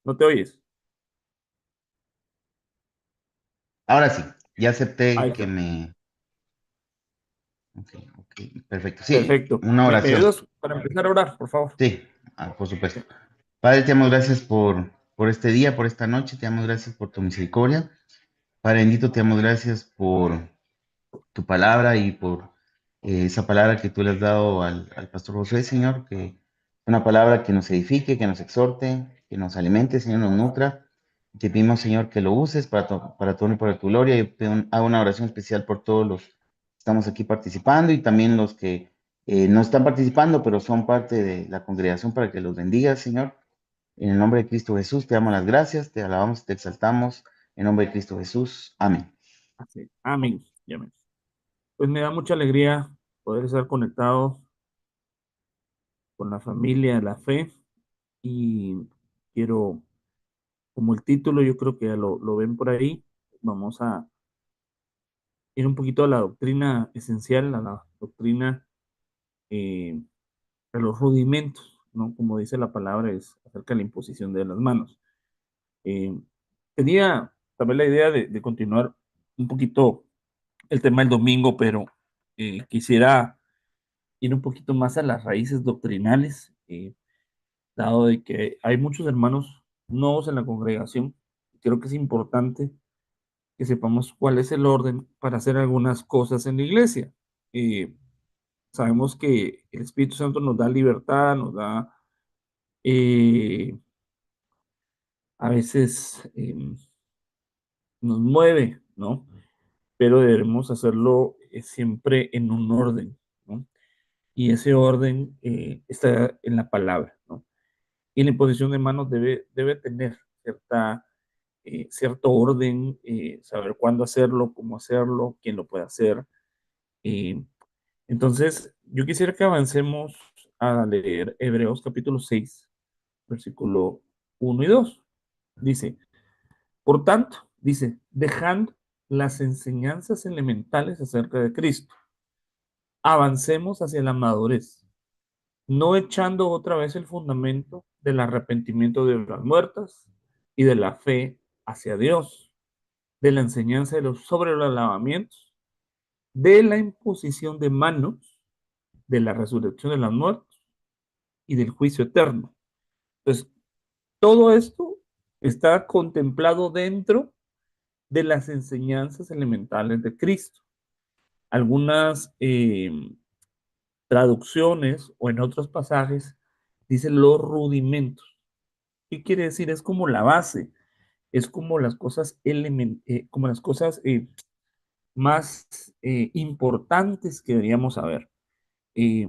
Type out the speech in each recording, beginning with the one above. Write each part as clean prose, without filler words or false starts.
¿No te oyes? Ahora sí, ya acepté Ahí que está. me... Ok, ok, perfecto. Sí, Perfecto. una ¿Me oración. ayudas para empezar a orar, por favor? Sí, por supuesto. Padre, te damos gracias por este día, por esta noche. Te damos gracias por tu misericordia. Padre bendito, te damos gracias por tu palabra y por esa palabra que tú le has dado al pastor Josué, Señor, que es una palabra que nos edifique, que nos exhorte, que nos alimente, Señor, nos nutra. Te pedimos, Señor, que lo uses para tu honor y para tu gloria. Y hago una oración especial por todos los que estamos aquí participando y también los que no están participando, pero son parte de la congregación para que los bendigas, Señor. En el nombre de Cristo Jesús, te damos las gracias, te alabamos, te exaltamos. En nombre de Cristo Jesús. Amén. Así. Amén. Y amén. Pues me da mucha alegría poder estar conectado con la familia de la fe y quiero, como el título, yo creo que ya lo ven por ahí, vamos a ir un poquito a la doctrina esencial, a la doctrina eh, de los rudimentos, ¿no? Como dice la palabra, es acerca de la imposición de las manos. Eh, Tenía también la idea de continuar un poquito el tema del domingo, pero quisiera ir un poquito más a las raíces doctrinales, dado de que hay muchos hermanos nuevos en la congregación. Creo que es importante que sepamos cuál es el orden para hacer algunas cosas en la iglesia. Eh, Sabemos que el Espíritu Santo nos da libertad, nos da eh, a veces nos mueve, ¿no? Pero debemos hacerlo siempre en un orden, ¿no? Y ese orden está en la palabra, ¿no? Y la imposición de manos debe tener cierto orden, saber cuándo hacerlo, cómo hacerlo, quién lo puede hacer. Eh, entonces, yo quisiera que avancemos a leer Hebreos capítulo 6 versículo 1 y 2. Dice, por tanto, dice, dejando las enseñanzas elementales acerca de Cristo, avancemos hacia la madurez, no echando otra vez el fundamento del arrepentimiento de las muertas y de la fe hacia Dios, de la enseñanza sobre los lavamientos, de la imposición de manos, de la resurrección de los muertos y del juicio eterno. Entonces, todo esto está contemplado dentro de las enseñanzas elementales de Cristo. Algunas traducciones o en otros pasajes dicen los rudimentos. ¿Qué quiere decir? Es como la base, es como las cosas, como las cosas más importantes que deberíamos saber. Eh,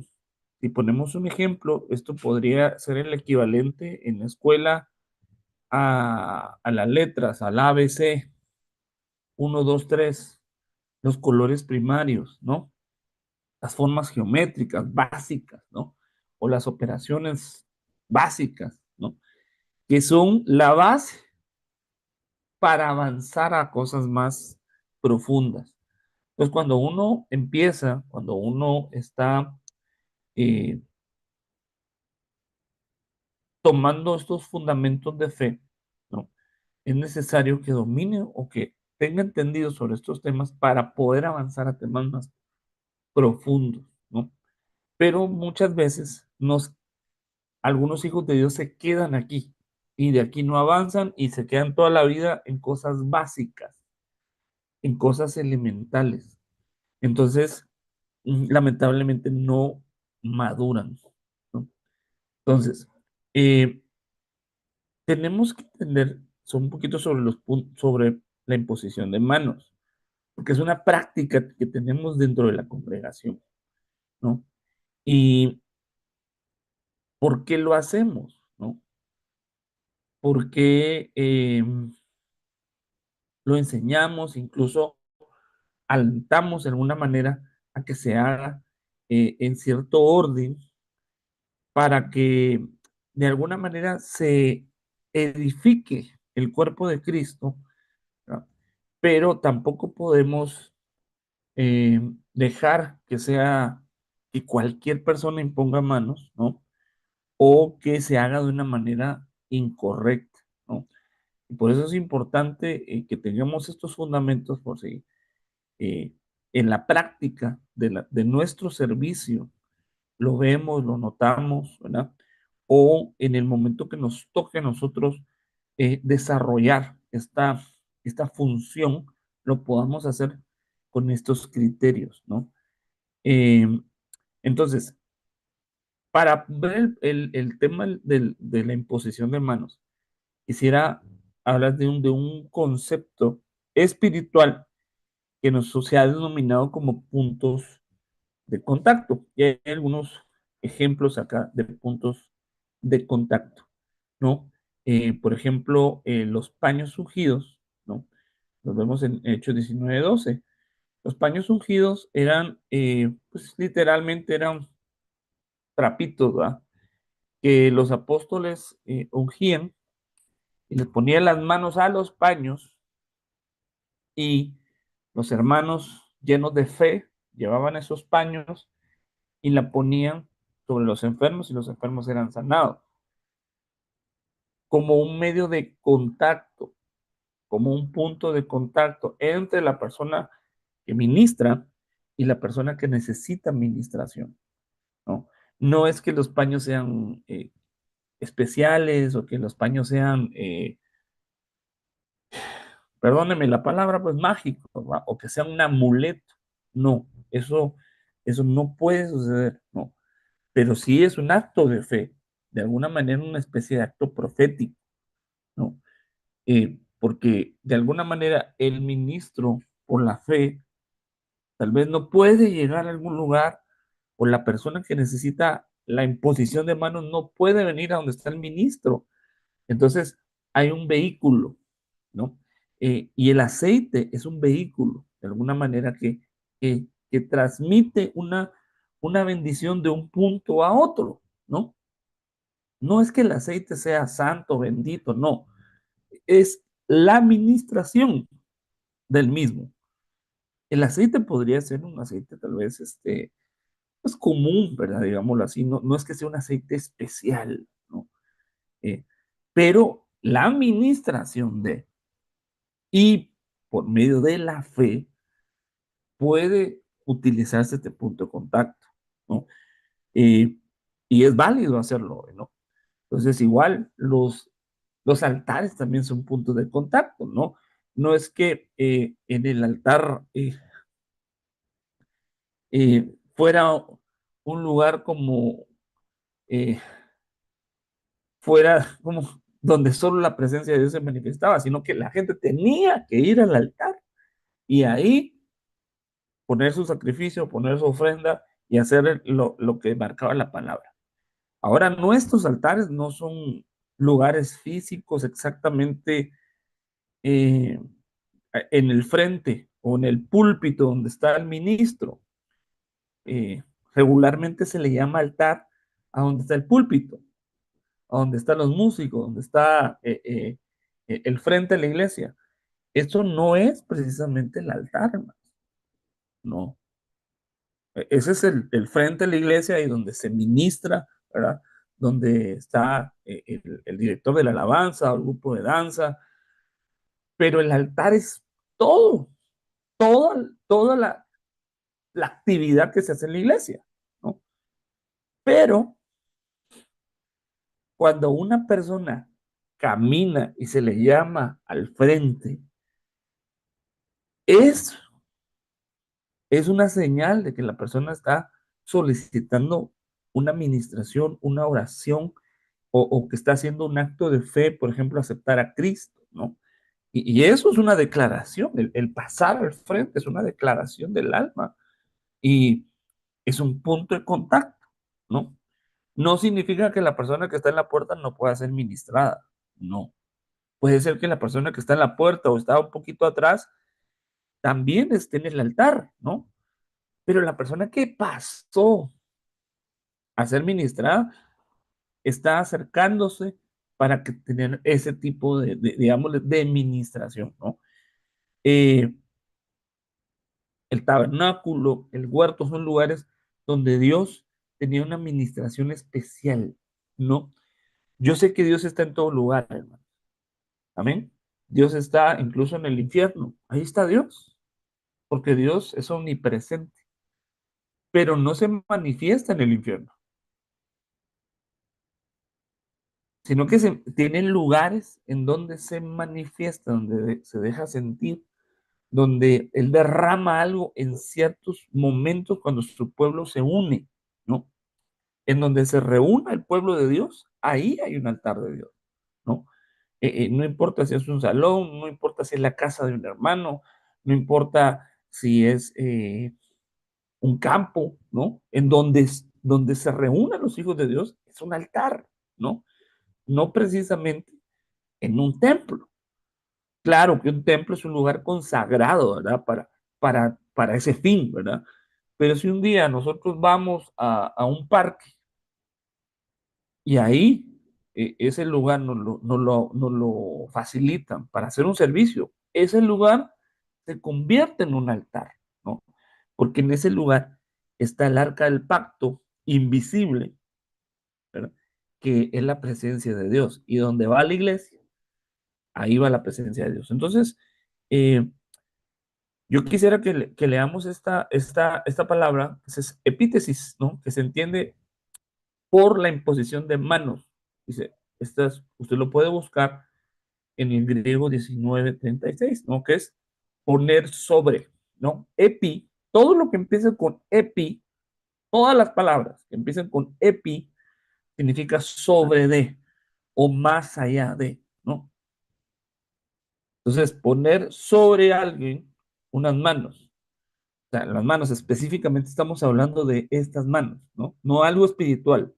si ponemos un ejemplo, esto podría ser el equivalente en la escuela a las letras, al ABC, 1, 2, 3, los colores primarios, ¿no? Las formas geométricas básicas, ¿no? O las operaciones básicas, ¿no? Que son la base para avanzar a cosas más profundas. Pues cuando uno empieza, cuando uno está eh, tomando estos fundamentos de fe, ¿no? Es necesario que domine o que tenga entendido sobre estos temas para poder avanzar a temas más profundos, ¿no? Pero muchas veces algunos hijos de Dios se quedan aquí y de aquí no avanzan y se quedan toda la vida en cosas básicas, en cosas elementales. Entonces, lamentablemente no maduran, ¿no? Entonces, eh, tenemos que entender un poquito sobre los puntos, sobre la imposición de manos, porque es una práctica que tenemos dentro de la congregación, ¿no? ¿Y por qué lo hacemos, no? ¿Por qué lo enseñamos, incluso alentamos de alguna manera a que se haga en cierto orden para que de alguna manera se edifique el cuerpo de Cristo, ¿no? Pero tampoco podemos eh, dejar que sea que cualquier persona imponga manos, ¿no? O que se haga de una manera incorrecta, Y por eso es importante que tengamos estos fundamentos por si eh, en la práctica de nuestro servicio lo vemos, lo notamos, ¿verdad? O en el momento que nos toque a nosotros desarrollar esta función, lo podamos hacer con estos criterios, ¿no? Eh, entonces, para ver el tema de la imposición de manos, quisiera hablar de un concepto espiritual que nos se ha denominado como puntos de contacto. Y hay algunos ejemplos acá de puntos de contacto, ¿no? Por ejemplo, los paños ungidos, ¿no? Los vemos en Hechos 19:12. Los paños ungidos eran, pues literalmente eran trapitos, ¿verdad? Que los apóstoles ungían y les ponían las manos a los paños y los hermanos llenos de fe llevaban esos paños y la ponían sobre los enfermos y los enfermos eran sanados, como un medio de contacto, como un punto de contacto entre la persona que ministra y la persona que necesita administración, ¿no? No es que los paños sean especiales o que los paños sean, perdónenme la palabra, pues mágicos, ¿va? O que sean un amuleto. No, eso no puede suceder, no. Pero sí es un acto de fe, de alguna manera una especie de acto profético, ¿no? Porque de alguna manera el ministro, por la fe, tal vez no puede llegar a algún lugar, o la persona que necesita la imposición de manos no puede venir a donde está el ministro. Entonces, hay un vehículo, ¿no? Y el aceite es un vehículo, de alguna manera, que transmite una bendición de un punto a otro, ¿no? No es que el aceite sea santo, bendito, no. Es la administración del mismo. El aceite podría ser un aceite tal vez pues común, ¿verdad? Digámoslo así, no, no es que sea un aceite especial, ¿no? Eh, pero la administración y por medio de la fe puede utilizarse este punto de contacto, ¿no? Eh, y es válido hacerlo, ¿no? Entonces, igual los altares también son puntos de contacto, ¿no? No es que en el altar fuera un lugar como eh, fuera como donde solo la presencia de Dios se manifestaba, sino que la gente tenía que ir al altar y ahí poner su sacrificio, poner su ofrenda y hacer lo que marcaba la palabra. Ahora, nuestros altares no son lugares físicos exactamente eh, en el frente o en el púlpito donde está el ministro. Eh, Regularmente se le llama altar a donde está el púlpito, a donde están los músicos, donde está el frente de la iglesia. Esto no es precisamente el altar, hermano. No. Ese es el frente de la iglesia y donde se ministra, ¿verdad? Donde está el director de la alabanza o el grupo de danza. Pero el altar es todo, toda la actividad que se hace en la iglesia, ¿no? Pero cuando una persona camina y se le llama al frente, es, es una señal de que la persona está solicitando una administración, una oración, o que está haciendo un acto de fe, por ejemplo, aceptar a Cristo, ¿no? Y eso es una declaración, el pasar al frente es una declaración del alma y es un punto de contacto, ¿no? No significa que la persona que está en la puerta no pueda ser ministrada, no. Puede ser que la persona que está en la puerta o está un poquito atrás también esté en el altar, ¿no? Pero la persona que pasó a ser ministrada está acercándose para que tener ese tipo digamos, de administración, ¿no? Eh, el tabernáculo, el huerto son lugares donde Dios tenía una administración especial, ¿no? Yo sé que Dios está en todo lugar, hermano. Amén. Dios está incluso en el infierno. Ahí está Dios, porque Dios es omnipresente, pero no se manifiesta en el infierno, sino que tienen lugares en donde se manifiesta, donde se deja sentir, donde Él derrama algo en ciertos momentos cuando su pueblo se une, ¿no? En donde se reúna el pueblo de Dios, ahí hay un altar de Dios, ¿no? No importa si es un salón, no importa si es la casa de un hermano, no importa si es un campo, ¿no? En donde se reúnan los hijos de Dios, es un altar, ¿no? No precisamente en un templo. Claro que un templo es un lugar consagrado, ¿verdad? Para ese fin, ¿verdad? Pero si un día nosotros vamos a un parque y ahí ese lugar nos lo facilitan para hacer un servicio, ese lugar se convierte en un altar, ¿no? Porque en ese lugar está el arca del pacto invisible, ¿verdad? Que es la presencia de Dios. Y donde va la iglesia, ahí va la presencia de Dios. Entonces, eh, yo quisiera que leamos esta palabra, que es epítesis, ¿no? Que se entiende por la imposición de manos. Dice, usted lo puede buscar en el griego 19:36, ¿no? Que es poner sobre, ¿no? Epi, todo lo que empiece con epi, todas las palabras que empiecen con epi, significa sobre de o más allá de, ¿no? Entonces, poner sobre alguien unas manos. O sea, las manos específicamente estamos hablando de estas manos, ¿no? No algo espiritual,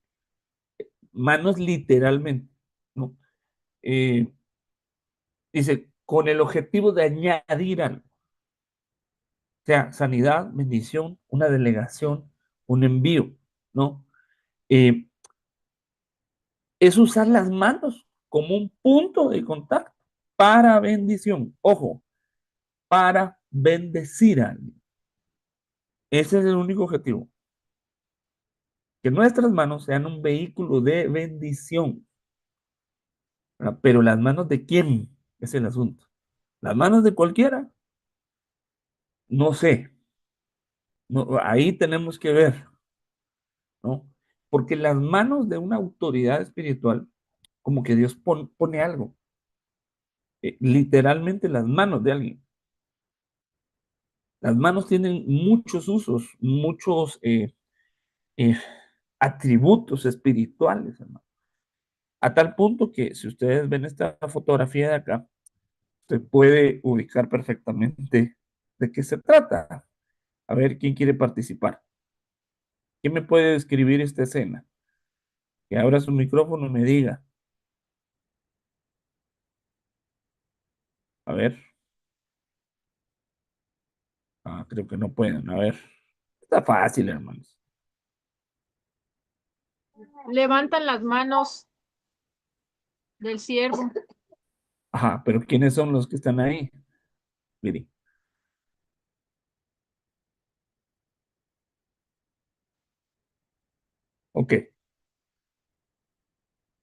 manos literalmente, ¿no? Eh, Dice, con el objetivo de añadir algo, o sea, sanidad, bendición, una delegación, un envío, ¿no? Eh, es usar las manos como un punto de contacto para bendición. Ojo, para bendecir a alguien. Ese es el único objetivo. Que nuestras manos sean un vehículo de bendición. ¿Verdad? Pero las manos de quién es el asunto. Las manos de cualquiera, no sé. No, ahí tenemos que ver, ¿no? Porque las manos de una autoridad espiritual, como que Dios pone algo. Literalmente las manos de alguien. Las manos tienen muchos usos, muchos eh, atributos espirituales, hermano. A tal punto que si ustedes ven esta fotografía de acá, se puede ubicar perfectamente de qué se trata. A ver, ¿quién quiere participar? ¿Quién me puede describir esta escena? Que abra su micrófono y me diga. A ver. Ah, creo que no pueden. A ver. Está fácil, hermanos. Levantan las manos del siervo. Ajá, pero ¿quiénes son los que están ahí? Mire. Ok.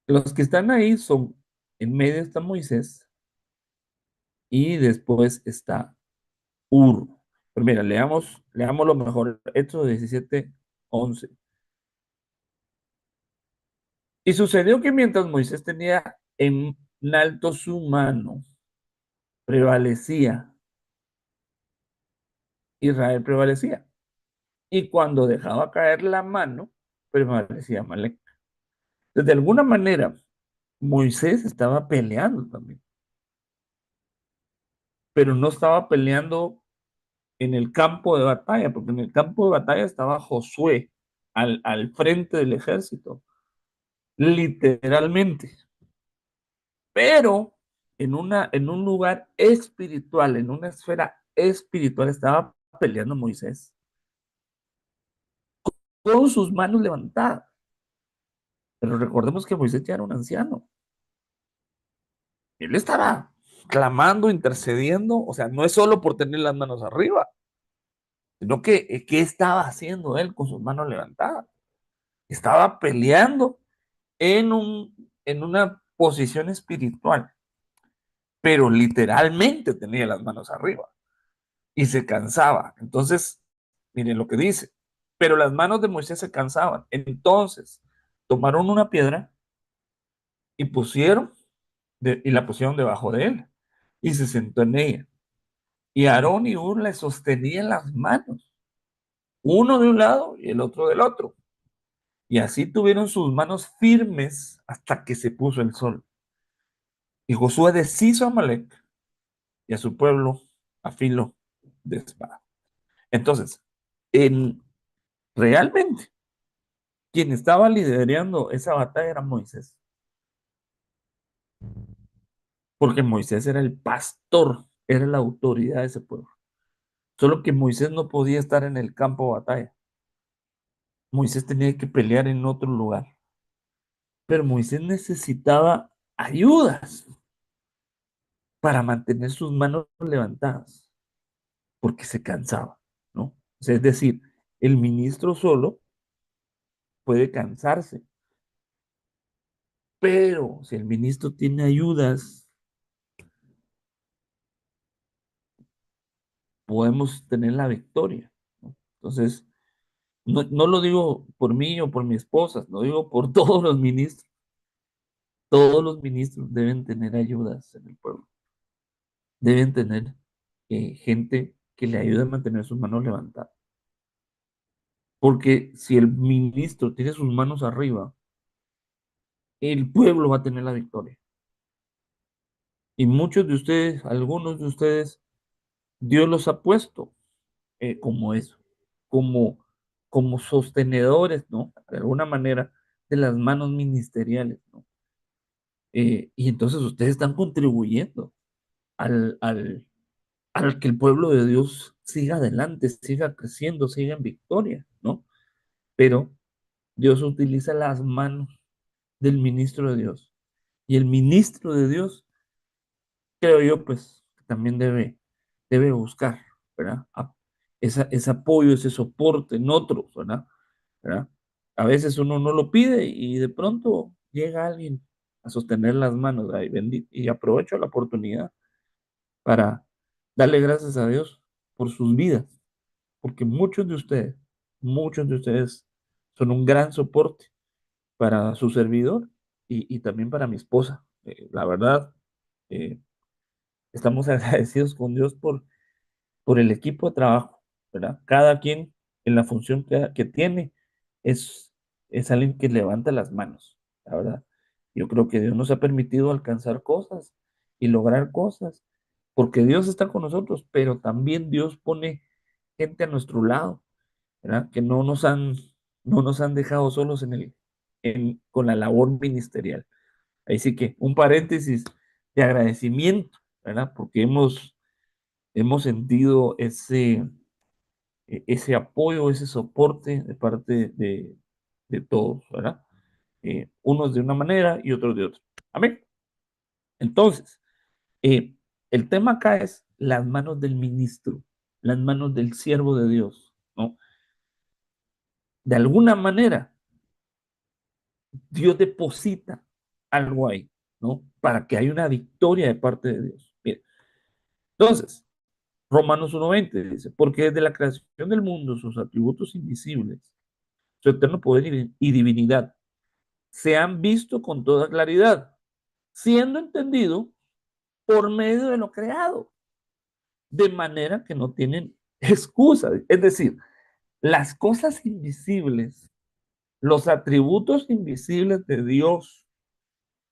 Los que están ahí son, en medio está Moisés y después está Ur. Pero mira, leamos lo mejor. Hechos 17:11. Y sucedió que mientras Moisés tenía en alto su mano, prevalecía, Israel prevalecía. Y cuando dejaba caer la mano, prevalecía Amalek. Entonces, de alguna manera, Moisés estaba peleando también, pero no estaba peleando en el campo de batalla, porque en el campo de batalla estaba Josué al frente del ejército, literalmente. Pero en un lugar espiritual, en una esfera espiritual, estaba peleando Moisés con sus manos levantadas. Pero recordemos que Moisés ya era un anciano. Él estaba clamando, intercediendo, o sea, no es solo por tener las manos arriba, sino que, ¿qué estaba haciendo él con sus manos levantadas? Estaba peleando en una posición espiritual. pero literalmente tenía las manos arriba y se cansaba. Entonces, miren lo que dice, pero las manos de Moisés se cansaban. Entonces, tomaron una piedra y y la pusieron debajo de él y se sentó en ella. Y Aarón y Hur le sostenían las manos, uno de un lado y el otro del otro. Y así tuvieron sus manos firmes hasta que se puso el sol. Y Josué deshizo a Amalek y a su pueblo a filo de espada. Entonces, en, realmente, quien estaba liderando esa batalla era Moisés, porque Moisés era el pastor, era la autoridad de ese pueblo. Solo que Moisés no podía estar en el campo de batalla. Moisés tenía que pelear en otro lugar. Pero Moisés necesitaba ayudas para mantener sus manos levantadas, porque se cansaba, ¿no? O sea, es decir, el ministro solo puede cansarse, pero si el ministro tiene ayudas, podemos tener la victoria, ¿no? Entonces, no lo digo por mí o por mi esposa, lo digo por todos los ministros. Todos los ministros deben tener ayudas en el pueblo, deben tener gente que le ayude a mantener sus manos levantadas. Porque si el ministro tiene sus manos arriba, el pueblo va a tener la victoria. Y muchos de ustedes, algunos de ustedes, Dios los ha puesto como eso, como, como sostenedores, ¿no? De alguna manera, de las manos ministeriales, ¿no? Y entonces ustedes están contribuyendo al, al, al que el pueblo de Dios siga adelante, siga creciendo, siga en victoria, ¿no? Pero Dios utiliza las manos del ministro de Dios. Y el ministro de Dios, creo yo, pues también debe buscar, ¿verdad? Ese apoyo, ese soporte en otros, ¿verdad? ¿Verdad? A veces uno no lo pide y de pronto llega alguien a sostener las manos, ¿verdad? Y aprovecho la oportunidad para darle gracias a Dios por sus vidas, porque muchos de ustedes son un gran soporte para su servidor y también para mi esposa. La verdad, eh, estamos agradecidos con Dios por el equipo de trabajo, ¿verdad? Cada quien en la función que tiene es, es alguien que levanta las manos, la verdad. Yo creo que Dios nos ha permitido alcanzar cosas y lograr cosas, porque Dios está con nosotros, pero también Dios pone gente a nuestro lado, ¿verdad? Que no nos han dejado solos con la labor ministerial. Ahí sí que un paréntesis de agradecimiento, ¿verdad? Porque hemos sentido ese apoyo, ese soporte de parte de todos, ¿verdad? Unos de una manera y otros de otra. Amén. Entonces, eh, el tema acá es las manos del ministro, las manos del siervo de Dios, ¿no? De alguna manera, Dios deposita algo ahí, ¿no? Para que haya una victoria de parte de Dios. Bien, entonces, Romanos 1:20 dice, porque desde la creación del mundo sus atributos invisibles, su eterno poder y divinidad, se han visto con toda claridad, siendo entendido por medio de lo creado, de manera que no tienen excusa. Es decir, las cosas invisibles, los atributos invisibles de Dios,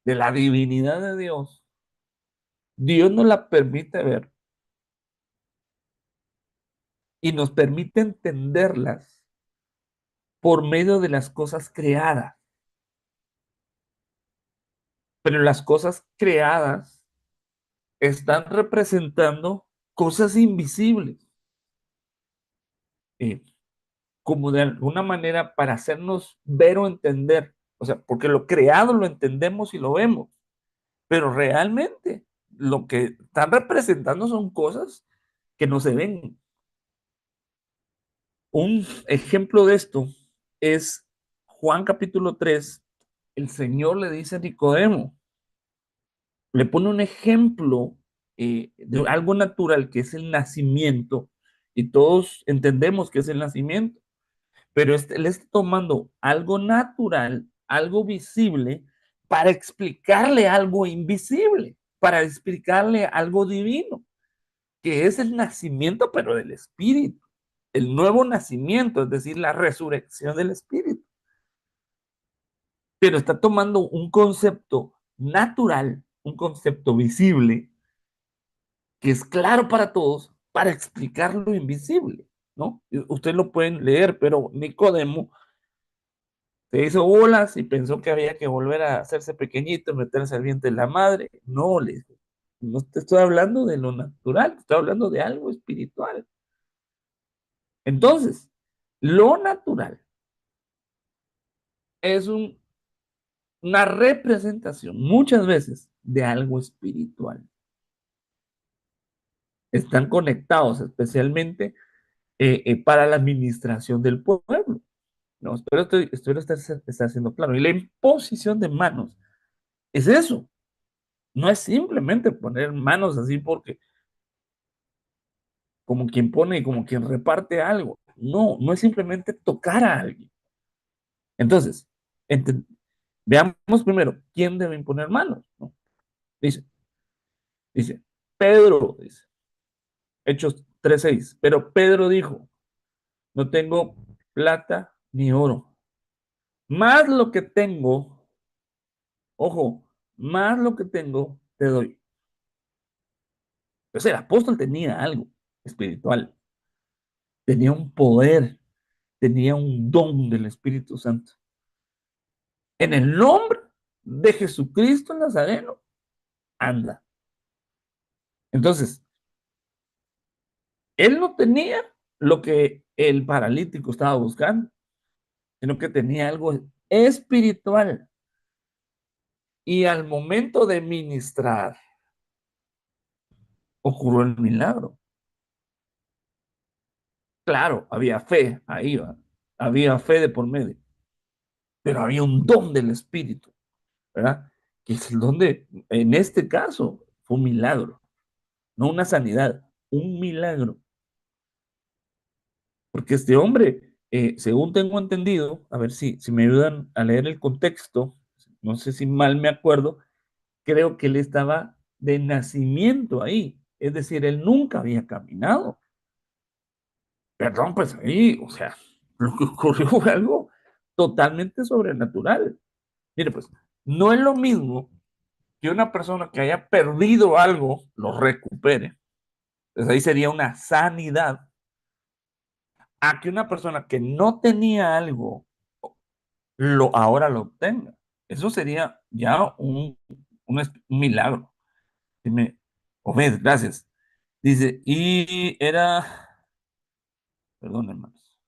de la divinidad de Dios, Dios nos la permite ver y nos permite entenderlas por medio de las cosas creadas. Pero las cosas creadas están representando cosas invisibles, eh, como de alguna manera para hacernos ver o entender. O sea, porque lo creado lo entendemos y lo vemos, pero realmente lo que están representando son cosas que no se ven. Un ejemplo de esto es Juan capítulo 3. El Señor le dice a Nicodemo, le pone un ejemplo de algo natural que es el nacimiento, y todos entendemos que es el nacimiento, pero él está tomando algo natural, algo visible, para explicarle algo invisible, para explicarle algo divino, que es el nacimiento, pero del espíritu, el nuevo nacimiento, es decir, la resurrección del espíritu. Pero está tomando un concepto natural, un concepto visible, que es claro para todos, para explicar lo invisible, ¿no? Ustedes lo pueden leer, pero Nicodemo se hizo bolas y pensó que había que volver a hacerse pequeñito, meterse al vientre de la madre. No, le dijo, no te estoy hablando de lo natural, te estoy hablando de algo espiritual. Entonces, lo natural es una representación muchas veces de algo espiritual. Están conectados especialmente para la administración del pueblo. No, espero estar siendo claro. Y la imposición de manos es eso. No es simplemente poner manos así porque como quien pone y como quien reparte algo. No, no es simplemente tocar a alguien. Entonces, veamos primero quién debe imponer manos, ¿no? Dice, dice, Pedro, dice, Hechos 3:6, pero Pedro dijo, no tengo plata ni oro, más lo que tengo, ojo, más lo que tengo te doy. Entonces el apóstol tenía algo espiritual, tenía un poder, tenía un don del Espíritu Santo. En el nombre de Jesucristo Nazareno, anda. Entonces, él no tenía lo que el paralítico estaba buscando, sino que tenía algo espiritual. Y al momento de ministrar, ocurrió el milagro. Claro, había fe, ahí va. Había fe de por medio, pero había un don del Espíritu, ¿verdad? Que es el don de, en este caso, fue un milagro, no una sanidad, un milagro. Porque este hombre, según tengo entendido, a ver si me ayudan a leer el contexto, no sé si mal me acuerdo, creo que él estaba de nacimiento ahí, es decir, él nunca había caminado. Perdón, pues ahí, o sea, lo que ocurrió fue algo totalmente sobrenatural. Mire, pues, no es lo mismo que una persona que haya perdido algo lo recupere. Pues ahí sería una sanidad. A que una persona que no tenía algo ahora lo obtenga. Eso sería ya un milagro. Dime, Obed, gracias. Dice, y era, perdón, hermanos,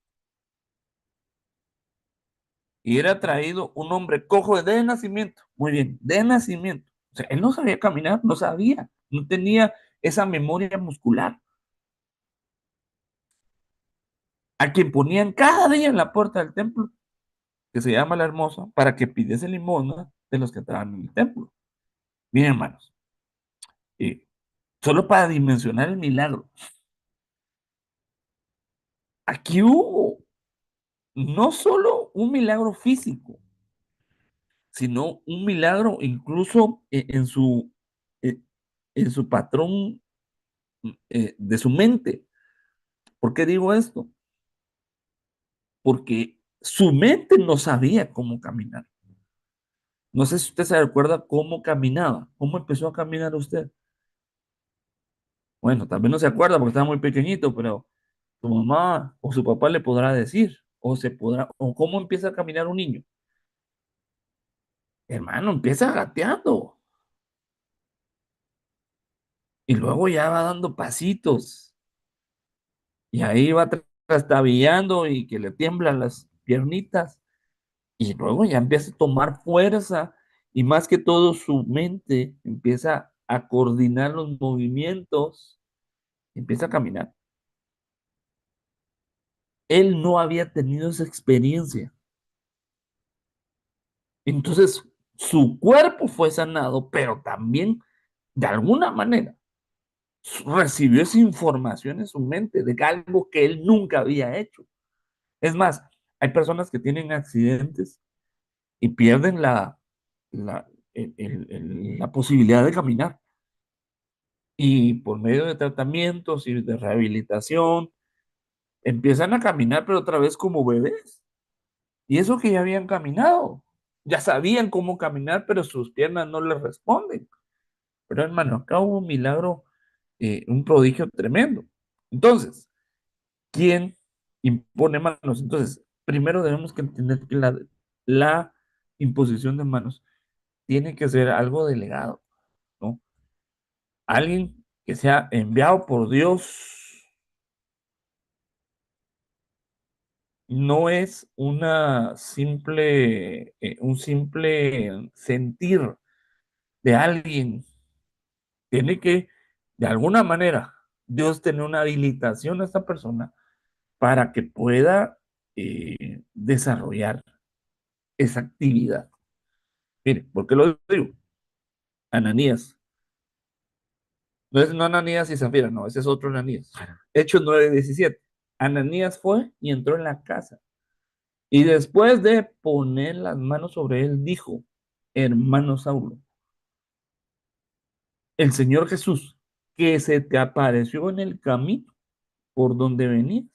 y era traído un hombre cojo de nacimiento. Muy bien, de nacimiento. O sea, él no sabía caminar, no sabía, no tenía esa memoria muscular. A quien ponían cada día en la puerta del templo, que se llama la Hermosa, para que pidiese limosna de los que estaban en el templo. Miren, hermanos, eh, solo para dimensionar el milagro. Aquí hubo no solo un milagro físico, sino un milagro incluso eh, en su patrón de su mente. ¿Por qué digo esto? Porque su mente no sabía cómo caminar. No sé si usted se recuerda cómo caminaba, cómo empezó a caminar usted. Bueno, tal vez no se acuerda porque estaba muy pequeñito, pero su mamá o su papá le podrá decir, o cómo empieza a caminar un niño. Hermano, empieza gateando y luego ya va dando pasitos y ahí va trastabillando y que le tiemblan las piernitas y luego ya empieza a tomar fuerza y más que todo su mente empieza a coordinar los movimientos, empieza a caminar. Él no había tenido esa experiencia. Entonces, su cuerpo fue sanado, pero también, de alguna manera, recibió esa información en su mente de algo que él nunca había hecho. Es más, hay personas que tienen accidentes y pierden la, la posibilidad de caminar. Y por medio de tratamientos y de rehabilitación, empiezan a caminar, pero otra vez como bebés. Y eso que ya habían caminado, ya sabían cómo caminar, pero sus piernas no les responden. Pero hermano, acá hubo un milagro, un prodigio tremendo. Entonces, ¿quién impone manos? Entonces, primero debemos que entender que la imposición de manos tiene que ser algo delegado, ¿no? Alguien que sea enviado por Dios. No es un simple sentir de alguien. Tiene que, de alguna manera, Dios tener una habilitación a esta persona para que pueda desarrollar esa actividad. Mire, ¿por qué lo digo? Ananías. No Ananías y Zafira, no, ese es otro Ananías. Hechos 9:17. Ananías fue y entró en la casa. Y después de poner las manos sobre él, dijo, hermano Saulo, el Señor Jesús, que se te apareció en el camino por donde venís,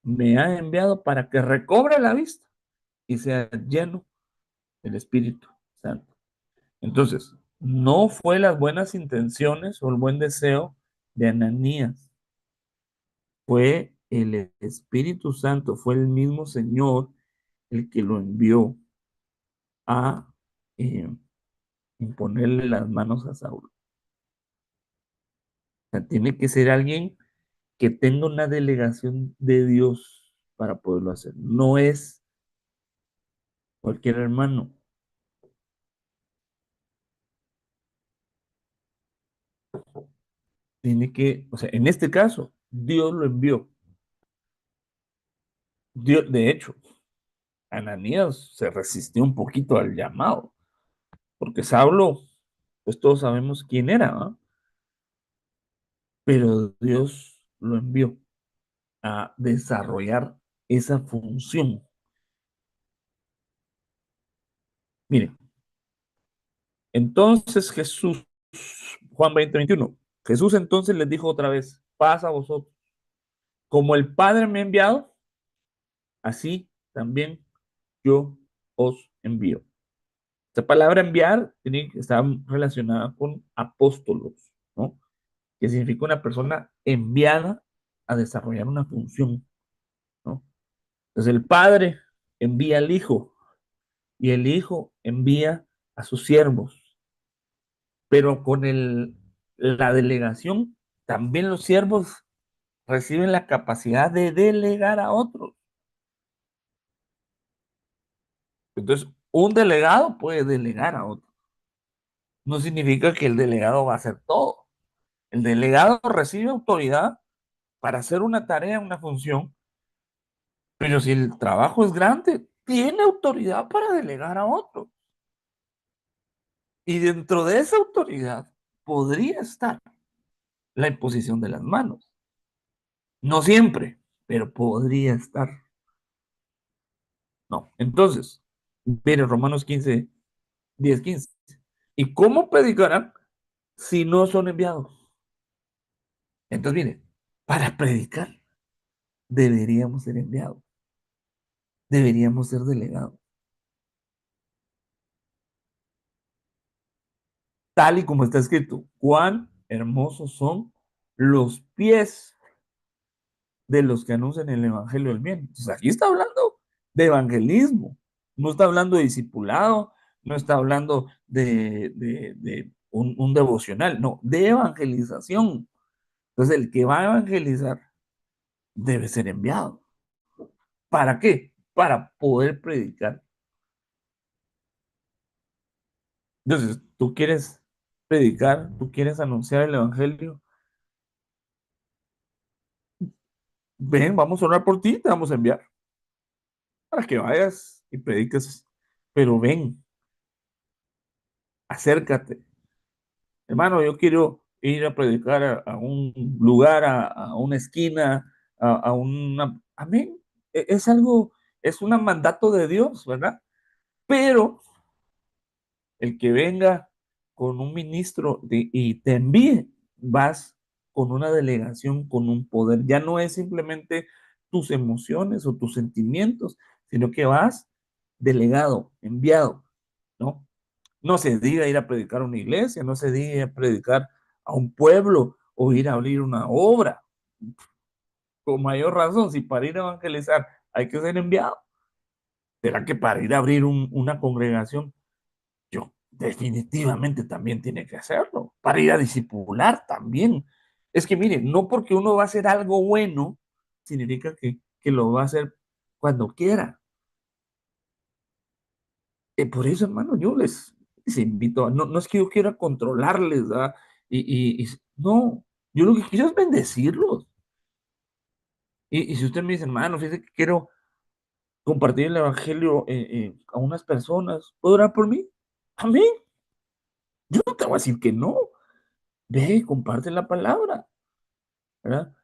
me ha enviado para que recobre la vista y sea lleno del Espíritu Santo. Entonces, no fue las buenas intenciones o el buen deseo de Ananías, fue el Espíritu Santo, fue el mismo Señor el que lo envió a eh, imponerle las manos a Saulo. O sea, tiene que ser alguien que tenga una delegación de Dios para poderlo hacer. No es cualquier hermano. Tiene que, o sea, en este caso, Dios lo envió. Dios, de hecho, Ananías se resistió un poquito al llamado, porque Saulo, pues todos sabemos quién era, ¿no? Pero Dios lo envió a desarrollar esa función. Miren, entonces Jesús, Juan 20:21, Jesús entonces les dijo otra vez, paz a vosotros. Como el Padre me ha enviado, así también yo os envío. Esta palabra enviar tiene que estar relacionada con apóstolos, ¿no? Que significa una persona enviada a desarrollar una función, ¿no? Entonces el Padre envía al Hijo y el Hijo envía a sus siervos, pero con la delegación, también los siervos reciben la capacidad de delegar a otros. Entonces, un delegado puede delegar a otro. No significa que el delegado va a hacer todo. El delegado recibe autoridad para hacer una tarea, una función, pero si el trabajo es grande, tiene autoridad para delegar a otro. Y dentro de esa autoridad podría estar la imposición de las manos. No siempre, pero podría estar. No. Entonces, mire Romanos 10:15. ¿Y cómo predicarán si no son enviados? Entonces, mire, para predicar deberíamos ser enviados, deberíamos ser delegados. Tal y como está escrito, cuán hermosos son los pies de los que anuncian el evangelio del bien. Entonces, aquí está hablando de evangelismo, no está hablando de discipulado, no está hablando de un devocional, no, de evangelización. Entonces, el que va a evangelizar debe ser enviado. ¿Para qué? Para poder predicar. Entonces, tú quieres predicar, tú quieres anunciar el evangelio, ven, vamos a orar por ti, te vamos a enviar para que vayas y prediques. Pero ven, acércate. Hermano, yo quiero ir a predicar a un lugar, a una esquina, a una... Amén. Es algo, es un mandato de Dios, ¿verdad? Pero el que venga con un ministro y te envíe, vas con una delegación, con un poder. Ya no es simplemente tus emociones o tus sentimientos, sino que vas delegado, enviado, ¿no? No se diga ir a predicar a una iglesia, no se diga ir a predicar a un pueblo o ir a abrir una obra. Con mayor razón, si para ir a evangelizar hay que ser enviado, ¿será que para ir a abrir una congregación yo definitivamente también tiene que hacerlo? Para ir a discipular también. Es que mire, no porque uno va a hacer algo bueno, significa que lo va a hacer cuando quiera. Por eso, hermano, yo les invito, no, no es que yo quiera controlarles, ¿verdad? No, yo lo que quiero es bendecirlos. Y si usted me dice, hermano, fíjese que quiero compartir el evangelio a unas personas, ¿puedo orar por mí? Amén. Yo no te voy a decir que no. Ve y comparte la palabra, ¿verdad?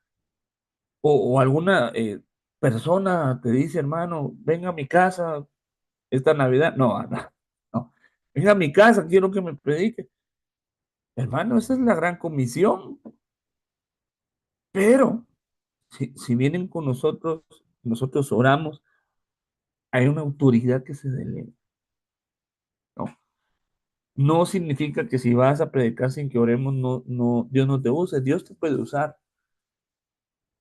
O alguna persona te dice, hermano, venga a mi casa esta Navidad. No, no, no. Venga a mi casa, quiero que me predique. Hermano, esa es la gran comisión. Pero si vienen con nosotros, nosotros oramos, hay una autoridad que se delega, ¿no? No significa que si vas a predicar sin que oremos, no, no, Dios no te use, Dios te puede usar,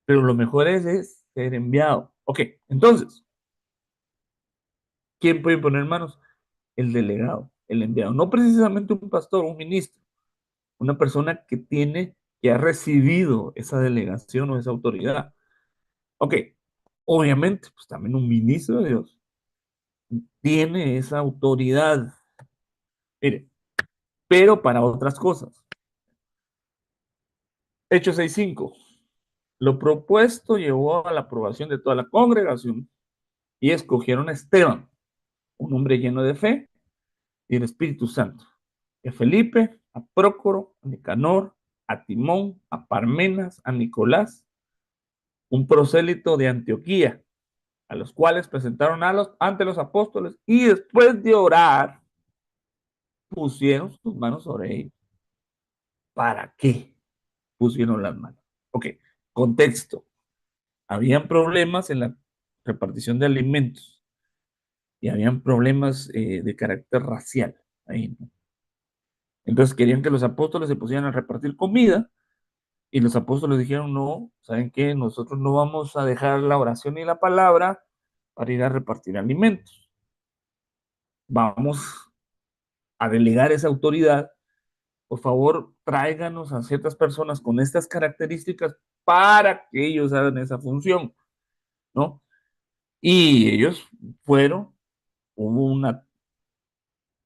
pero lo mejor es ser enviado. Ok, entonces, ¿quién puede poner manos? El delegado, el enviado, no precisamente un pastor, un ministro, una persona que tiene, que ha recibido esa delegación o esa autoridad. Ok, obviamente, pues también un ministro de Dios tiene esa autoridad, mire, pero para otras cosas. Hechos 6:5. Lo propuesto llevó a la aprobación de toda la congregación y escogieron a Esteban, un hombre lleno de fe y el Espíritu Santo, a Felipe, a Prócoro, a Nicanor, a Timón, a Parmenas, a Nicolás, un prosélito de Antioquía, a los cuales presentaron ante los apóstoles y después de orar, pusieron sus manos sobre ellos. ¿Para qué pusieron las manos? Ok, contexto. Habían problemas en la repartición de alimentos y habían problemas de carácter racial ahí, ¿no? Entonces querían que los apóstoles se pusieran a repartir comida y los apóstoles dijeron, no, ¿saben qué? Nosotros no vamos a dejar la oración y la palabra para ir a repartir alimentos. Vamos a delegar esa autoridad. Por favor, tráiganos a ciertas personas con estas características para que ellos hagan esa función, ¿no? Y ellos fueron, hubo una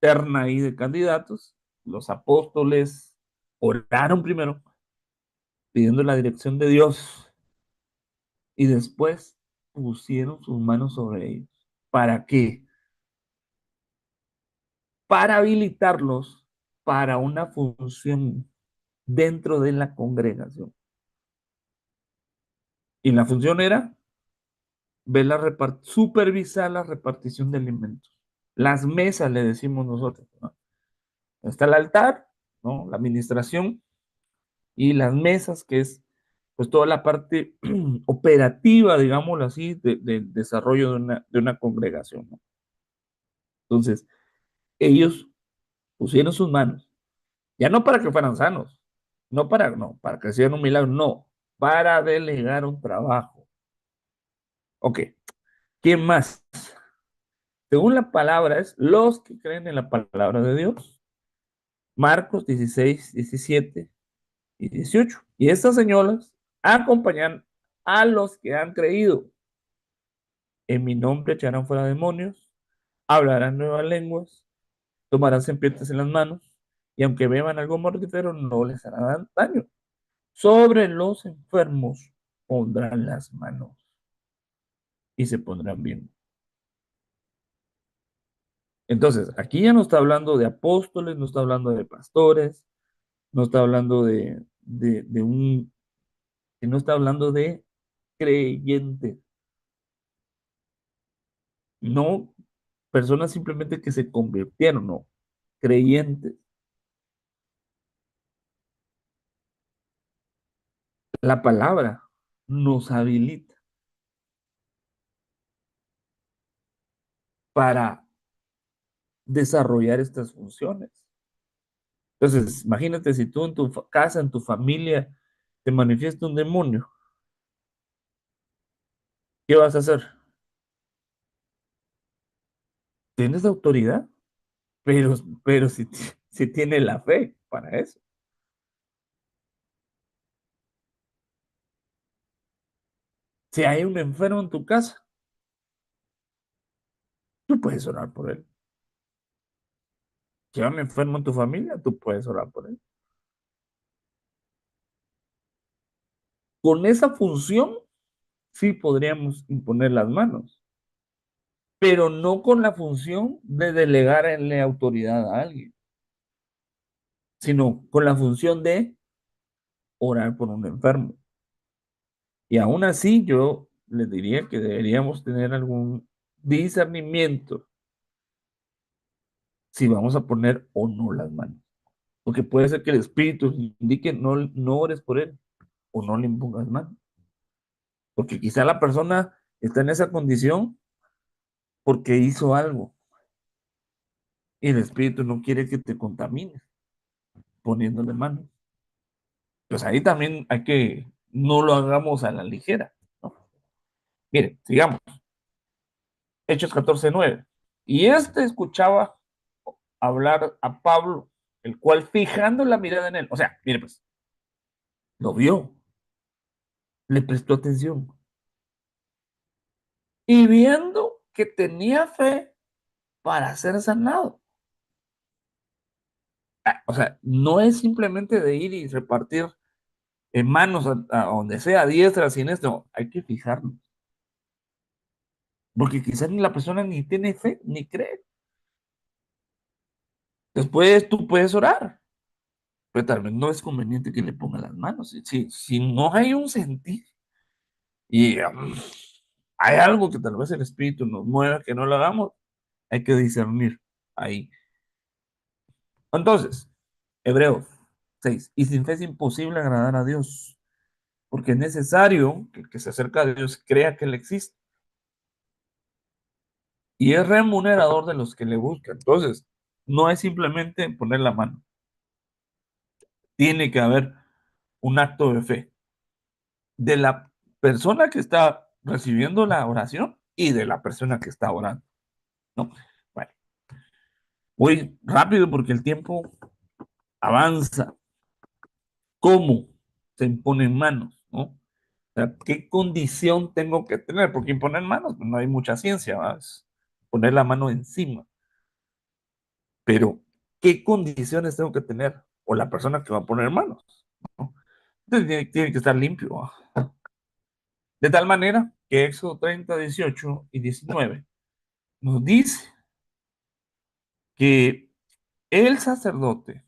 terna ahí de candidatos, los apóstoles oraron primero, pidiendo la dirección de Dios, y después pusieron sus manos sobre ellos. ¿Para qué? Para habilitarlos para una función dentro de la congregación. Y la función era ver supervisar la repartición de alimentos. Las mesas, le decimos nosotros, ¿no? Está el altar, ¿no? La administración y las mesas, que es pues toda la parte operativa, digámoslo así, del desarrollo de una congregación, ¿no? Entonces, ellos pusieron sus manos, ya no para que fueran sanos, no para que hicieran un milagro, no, para delegar un trabajo. Ok, ¿quién más? Según la palabra es los que creen en la palabra de Dios. Marcos 16, 17 y 18. Y estas señoras acompañan a los que han creído. En mi nombre echarán fuera demonios, hablarán nuevas lenguas, tomarán serpientes en las manos, y aunque beban algo mortífero, no les hará daño. Sobre los enfermos pondrán las manos y se pondrán bien. Entonces, aquí ya no está hablando de apóstoles, no está hablando de pastores, no está hablando de un, que no está hablando de creyentes, no personas simplemente que se convirtieron, no, creyentes. La palabra nos habilita para desarrollar estas funciones. Entonces, imagínate si tú en tu casa, en tu familia, te manifiesta un demonio, ¿qué vas a hacer? Tienes autoridad, pero, pero si tiene la fe para eso. Si hay un enfermo en tu casa, tú puedes orar por él. Si hay un enfermo en tu familia, tú puedes orar por él. Con esa función, sí podríamos imponer las manos, pero no con la función de delegarle autoridad a alguien, sino con la función de orar por un enfermo. Y aún así, yo les diría que deberíamos tener algún discernimiento si vamos a poner o no las manos. Porque puede ser que el Espíritu indique no ores por él o no le impongas manos. Porque quizá la persona está en esa condición porque hizo algo y el Espíritu no quiere que te contamines poniéndole manos. Pues ahí también hay que no lo hagamos a la ligera, ¿no? Mire, sigamos. Hechos 14:9. Y este escuchaba hablar a Pablo, el cual fijando la mirada en él, o sea, mire pues, lo vio, le prestó atención. Y viendo que tenía fe para ser sanado. O sea, no es simplemente de ir y repartir en manos a donde sea, a diestra, sin esto, no, hay que fijarnos. Porque quizás ni la persona ni tiene fe, ni cree. Después tú puedes orar, pero tal vez no es conveniente que le ponga las manos. Si no hay un sentir y hay algo que tal vez el Espíritu nos mueva que no lo hagamos, hay que discernir ahí. Entonces, Hebreos 6. Y sin fe es imposible agradar a Dios, porque es necesario que el que se acerca a Dios crea que Él existe y es remunerador de los que le buscan. Entonces, no es simplemente poner la mano, tiene que haber un acto de fe de la persona que está recibiendo la oración y de la persona que está orando, ¿no? Bueno, voy rápido porque el tiempo avanza. ¿Cómo se imponen manos, no? O sea, ¿qué condición tengo que tener? Porque imponer manos, pues no hay mucha ciencia, ¿va? Es poner la mano encima. Pero, ¿qué condiciones tengo que tener? O la persona que va a poner manos, ¿no? Entonces, tiene que estar limpio, ¿va? De tal manera que Éxodo 30, 18 y 19 nos dice que el sacerdote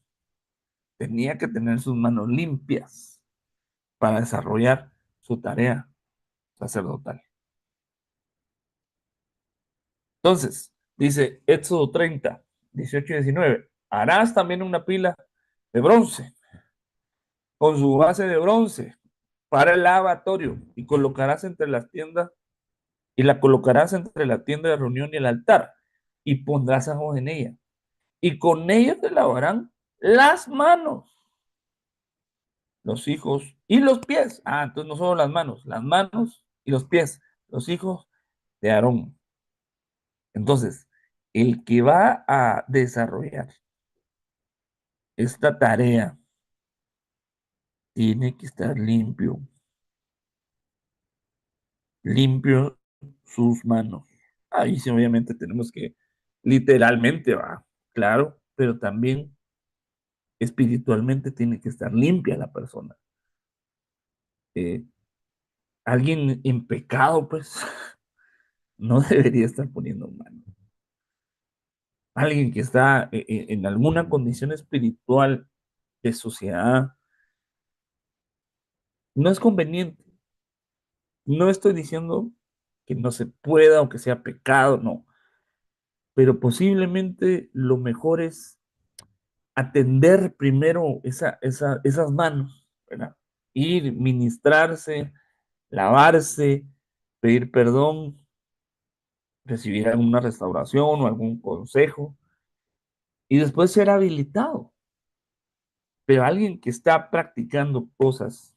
tenía que tener sus manos limpias para desarrollar su tarea sacerdotal. Entonces, dice Éxodo 30, 18 y 19, harás también una pila de bronce con su base de bronce para el lavatorio y colocarás entre las tiendas y la colocarás entre la tienda de reunión y el altar y pondrás ajo en ella y con ella te lavarán las manos, los hijos y los pies. Ah, entonces no solo las manos y los pies, los hijos de Aarón. Entonces, el que va a desarrollar esta tarea tiene que estar limpio, limpio sus manos. Ahí sí, obviamente tenemos que, literalmente va, claro, pero también espiritualmente tiene que estar limpia la persona. Eh, alguien en pecado, pues, no debería estar poniendo manos. Alguien que está en alguna condición espiritual de suciedad, no es conveniente. No estoy diciendo que no se pueda o que sea pecado, no, pero posiblemente lo mejor es atender primero esas manos, ¿verdad? Ir, ministrarse, lavarse, pedir perdón, recibir alguna restauración o algún consejo y después ser habilitado. Pero alguien que está practicando cosas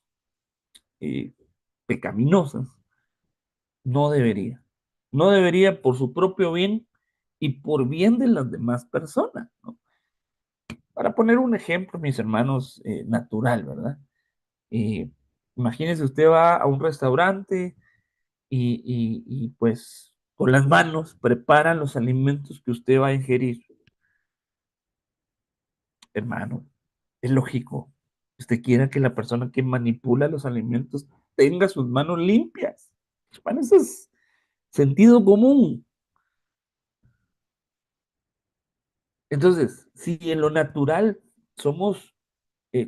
eh, pecaminosas no debería. No debería por su propio bien y por bien de las demás personas, ¿no? Para poner un ejemplo, mis hermanos, natural, ¿verdad? Eh, Imagínese usted va a un restaurante pues con las manos preparan los alimentos que usted va a ingerir. Hermano, es lógico. Usted quiera que la persona que manipula los alimentos tenga sus manos limpias. Bueno, eso es sentido común. Entonces, si en lo natural somos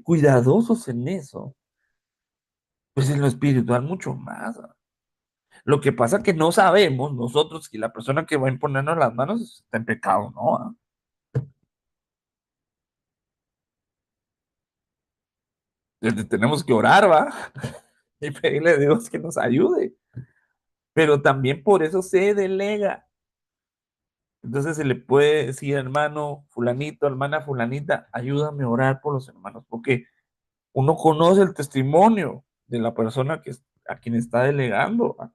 cuidadosos en eso, pues en lo espiritual mucho más. Lo que pasa es que no sabemos nosotros que la persona que va a imponernos las manos está en pecado, ¿no? Tenemos que orar, ¿va? Y pedirle a Dios que nos ayude. Pero también por eso se delega. Entonces se le puede decir, hermano fulanito, hermana fulanita, ayúdame a orar por los hermanos, porque uno conoce el testimonio de la persona a quien está delegando, ¿va?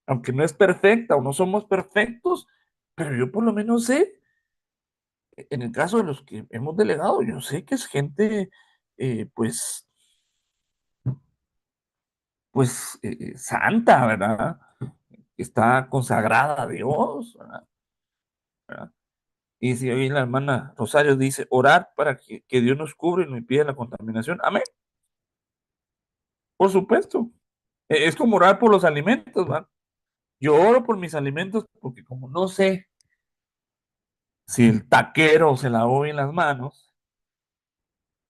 Aunque no es perfecta o no somos perfectos, pero yo por lo menos sé, en el caso de los que hemos delegado, yo sé que es gente, pues, santa, ¿verdad? Que está consagrada a Dios, ¿verdad? ¿Verdad? Y si hoy la hermana Rosario dice orar para que Dios nos cubre y nos impida la contaminación, amén, por supuesto. Es como orar por los alimentos, ¿verdad? Yo oro por mis alimentos porque como no sé si el taquero se lavó bien las manos,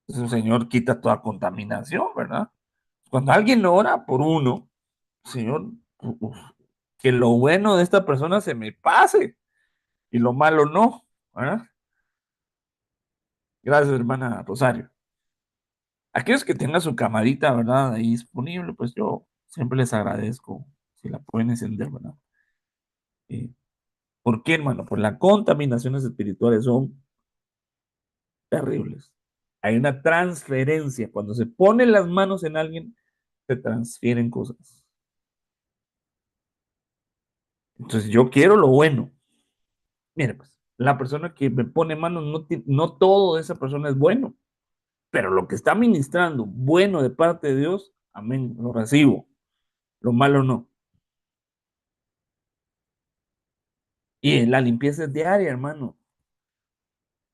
pues el Señor quita toda contaminación, ¿verdad? Cuando alguien ora por uno, Señor, que lo bueno de esta persona se me pase y lo malo no, ¿verdad? Gracias, hermana Rosario. Aquellos que tengan su camarita, ¿verdad? Ahí disponible, pues yo siempre les agradezco si la pueden encender, ¿verdad? Eh, ¿Por qué, hermano? Pues las contaminaciones espirituales son terribles. Hay una transferencia. Cuando se ponen las manos en alguien, se transfieren cosas. Entonces yo quiero lo bueno. Mire, pues, la persona que me pone manos, no todo de esa persona es bueno, pero lo que está ministrando bueno de parte de Dios, amén, lo recibo. Lo malo no. Y la limpieza es diaria, hermano.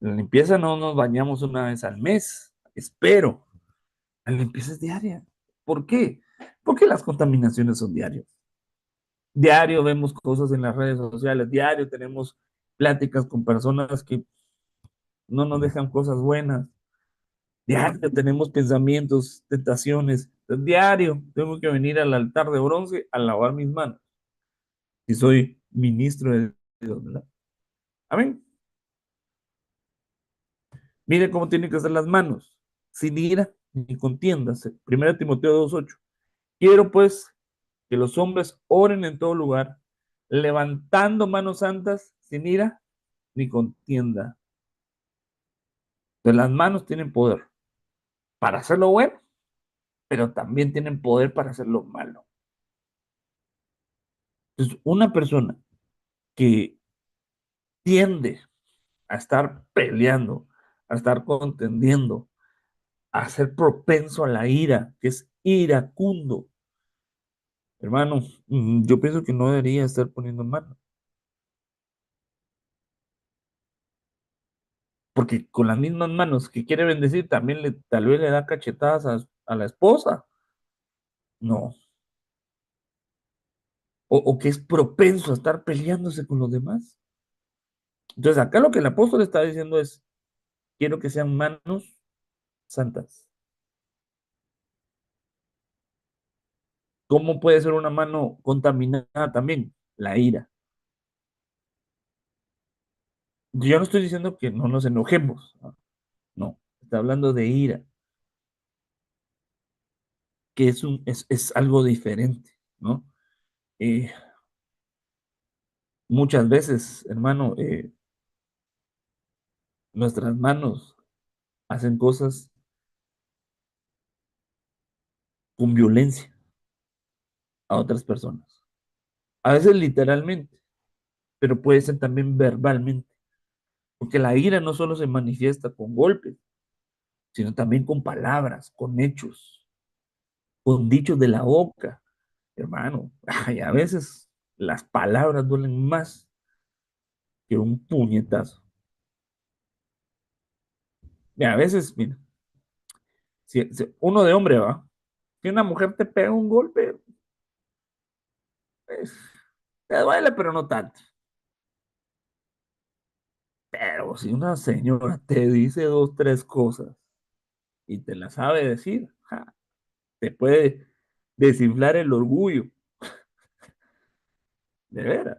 La limpieza no nos bañamos una vez al mes, espero. La limpieza es diaria. ¿Por qué? Porque las contaminaciones son diarias. Diario vemos cosas en las redes sociales, diario tenemos pláticas con personas que no nos dejan cosas buenas. Diario tenemos pensamientos, tentaciones. Diario tengo que venir al altar de bronce a lavar mis manos. Si soy ministro de Dios, ¿verdad? Amén. Mire cómo tienen que ser las manos, sin ira ni contiendas. 1 Timoteo 2:8. Quiero pues que los hombres oren en todo lugar, levantando manos santas, sin ira ni contienda. Entonces las manos tienen poder para hacer lo bueno, pero también tienen poder para hacer lo malo. Entonces, una persona que tiende a estar peleando, a estar contendiendo, a ser propenso a la ira, que es iracundo, hermano, yo pienso que no debería estar poniendo mano, porque con las mismas manos que quiere bendecir, también tal vez le da cachetadas a la esposa, no, o que es propenso a estar peleándose con los demás. Entonces, acá lo que el apóstol está diciendo es, quiero que sean manos santas. ¿Cómo puede ser una mano contaminada también? La ira. Yo no estoy diciendo que no nos enojemos, no, no, está hablando de ira, que es algo diferente, ¿no? Eh, Muchas veces, hermano, nuestras manos hacen cosas con violencia a otras personas. A veces literalmente, pero puede ser también verbalmente, porque la ira no solo se manifiesta con golpes, sino también con palabras, con hechos, con dichos de la boca, hermano. Ay, a veces las palabras duelen más que un puñetazo. Mira, a veces, mira, si uno de hombre va, si una mujer te pega un golpe, pues, te duele, pero no tanto. Pero si una señora te dice dos, tres cosas y te la sabe decir, ja, te puede desinflar el orgullo, de veras,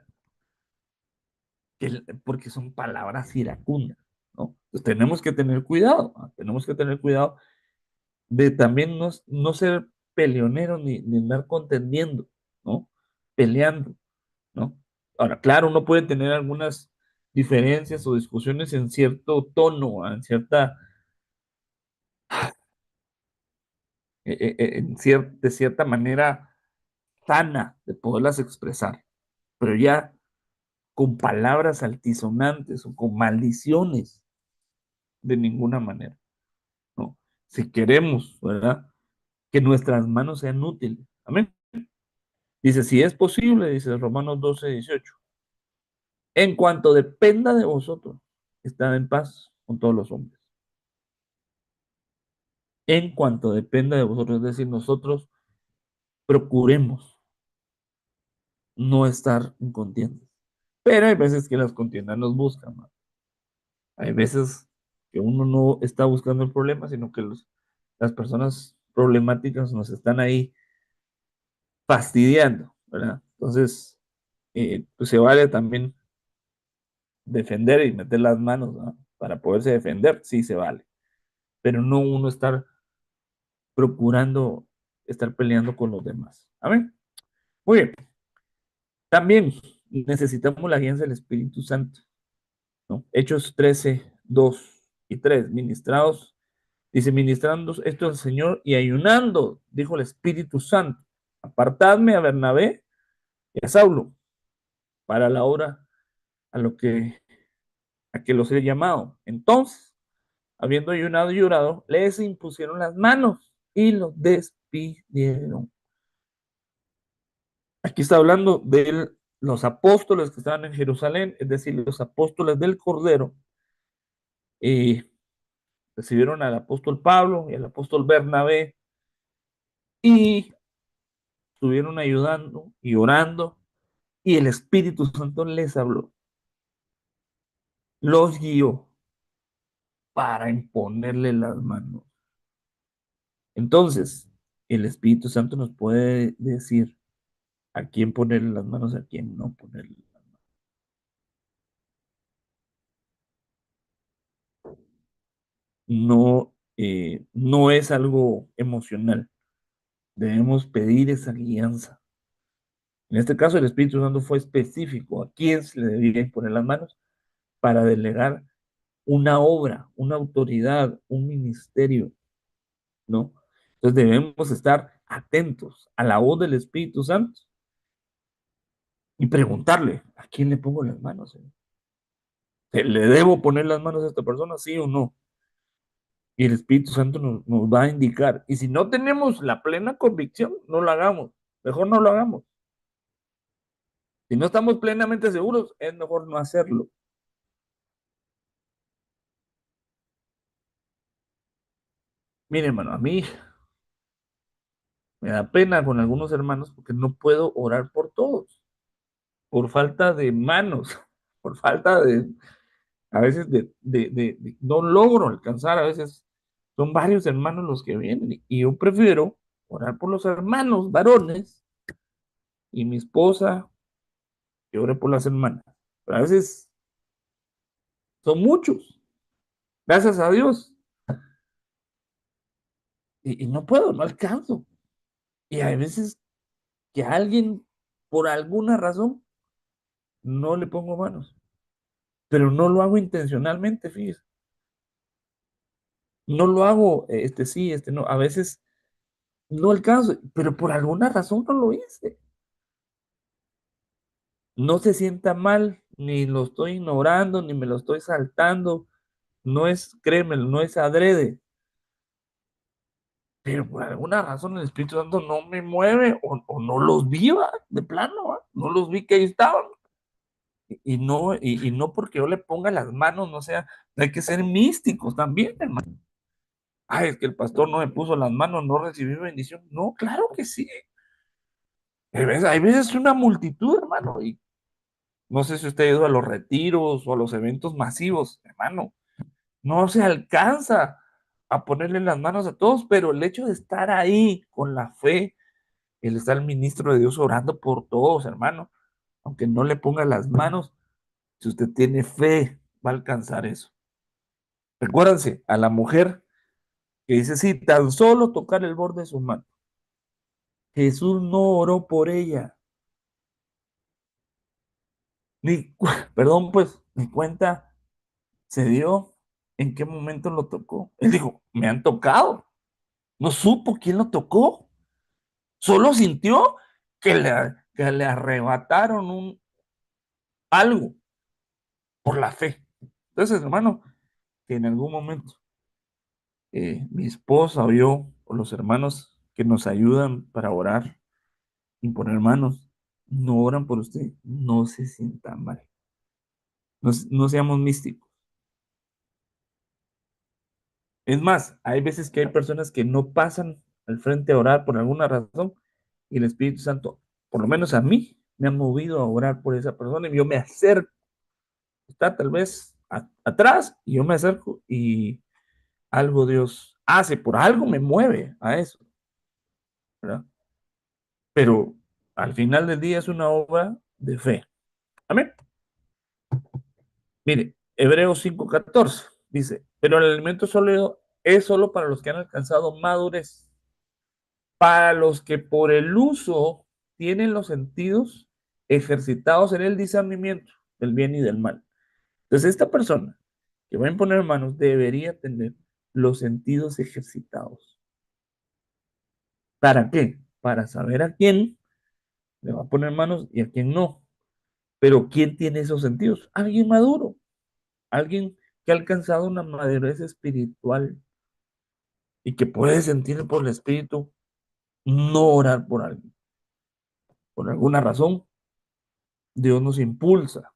porque son palabras iracundas, ¿no? Entonces tenemos que tener cuidado, ¿no? Tenemos que tener cuidado de también no ser peleoneros ni andar contendiendo, ¿no? Peleando, ¿no? Ahora, claro, uno puede tener algunas diferencias o discusiones en cierto tono, en cierta, de cierta manera sana de poderlas expresar, pero ya con palabras altisonantes o con maldiciones, de ninguna manera, ¿no? Si queremos, ¿verdad? Que nuestras manos sean útiles. Amén. Dice, si es posible, dice Romanos 12:18, en cuanto dependa de vosotros, estad en paz con todos los hombres. En cuanto dependa de vosotros, es decir, nosotros procuremos no estar en contiendas. Pero hay veces que las contiendas nos buscan, ¿no? Hay veces que uno no está buscando el problema, sino que las personas problemáticas nos están ahí fastidiando, ¿verdad? Entonces, pues se vale también defender y meter las manos, ¿no? Para poderse defender, sí se vale, pero no uno estar procurando estar peleando con los demás. Amén. Muy bien. También necesitamos la guía del Espíritu Santo, ¿no? Hechos 13:2 y 3, ministrados, dice, ministrando esto al Señor y ayunando, dijo el Espíritu Santo, apartadme a Bernabé y a Saulo para la obra a que los he llamado. Entonces, habiendo ayunado y llorado, les impusieron las manos y los despidieron. Aquí está hablando de los apóstoles que estaban en Jerusalén, es decir, los apóstoles del Cordero, y recibieron al apóstol Pablo y al apóstol Bernabé y estuvieron ayudando y orando y el Espíritu Santo les habló, los guió para imponerle las manos. Entonces, el Espíritu Santo nos puede decir a quién ponerle las manos, a quién no ponerle las manos. No, no es algo emocional. Debemos pedir esa alianza. En este caso, el Espíritu Santo fue específico a quién se le debía poner las manos para delegar una obra, una autoridad, un ministerio, ¿no? Entonces debemos estar atentos a la voz del Espíritu Santo y preguntarle, ¿a quién le pongo las manos? ¿Le debo poner las manos a esta persona, sí o no? Y el Espíritu Santo nos va a indicar. Y si no tenemos la plena convicción, no lo hagamos. Mejor no lo hagamos. Si no estamos plenamente seguros, es mejor no hacerlo. Mire, hermano, a mí me da pena con algunos hermanos porque no puedo orar por todos, por falta de manos, por falta de, a veces no logro alcanzar, a veces son varios hermanos los que vienen y yo prefiero orar por los hermanos varones y mi esposa, que ore por las hermanas. Pero a veces son muchos, gracias a Dios, y no puedo, no alcanzo. Y hay veces que a alguien, por alguna razón, no le pongo manos, pero no lo hago intencionalmente, fíjese. No lo hago, sí, no. A veces no alcanzo, pero por alguna razón no lo hice. No se sienta mal, ni lo estoy ignorando, ni me lo estoy saltando. No es, créeme, no es adrede, pero por alguna razón el Espíritu Santo no me mueve o no los vi, ¿va? De plano, ¿va? No los vi que ahí estaban. Y no porque yo le ponga las manos, no sea, hay que ser místicos también, hermano. Ay, es que el pastor no me puso las manos, no recibí bendición. No, claro que sí. Hay veces una multitud, hermano, y no sé si usted ha ido a los retiros o a los eventos masivos, hermano, no se alcanza a ponerle las manos a todos, pero el hecho de estar ahí con la fe, el estar el ministro de Dios orando por todos, hermano, aunque no le ponga las manos, si usted tiene fe, va a alcanzar eso. Recuérdense a la mujer que dice, sí, tan solo tocar el borde de su mano. Jesús no oró por ella, ni, perdón, pues, ni cuenta se dio en qué momento lo tocó. Él dijo, me han tocado. No supo quién lo tocó. Solo sintió que le arrebataron algo por la fe. Entonces, hermano, que en algún momento mi esposa o yo o los hermanos que nos ayudan para orar y poner manos, no oran por usted, no se sienta mal. No seamos místicos. Es más, hay veces que hay personas que no pasan al frente a orar por alguna razón y el Espíritu Santo, por lo menos a mí, me ha movido a orar por esa persona y yo me acerco, está tal vez atrás y yo me acerco y algo Dios hace, por algo me mueve a eso, ¿verdad? Pero al final del día es una obra de fe. Amén. Mire, Hebreos 5:14 dice, pero el alimento sólido es solo para los que han alcanzado madurez, para los que por el uso tienen los sentidos ejercitados en el discernimiento del bien y del mal. Entonces, esta persona que va a imponer manos debería tener los sentidos ejercitados. ¿Para qué? Para saber a quién le va a poner manos y a quién no. Pero ¿quién tiene esos sentidos? Alguien maduro, alguien que ha alcanzado una madurez espiritual y que puede sentir por el espíritu no orar por alguien. Por alguna razón, Dios nos impulsa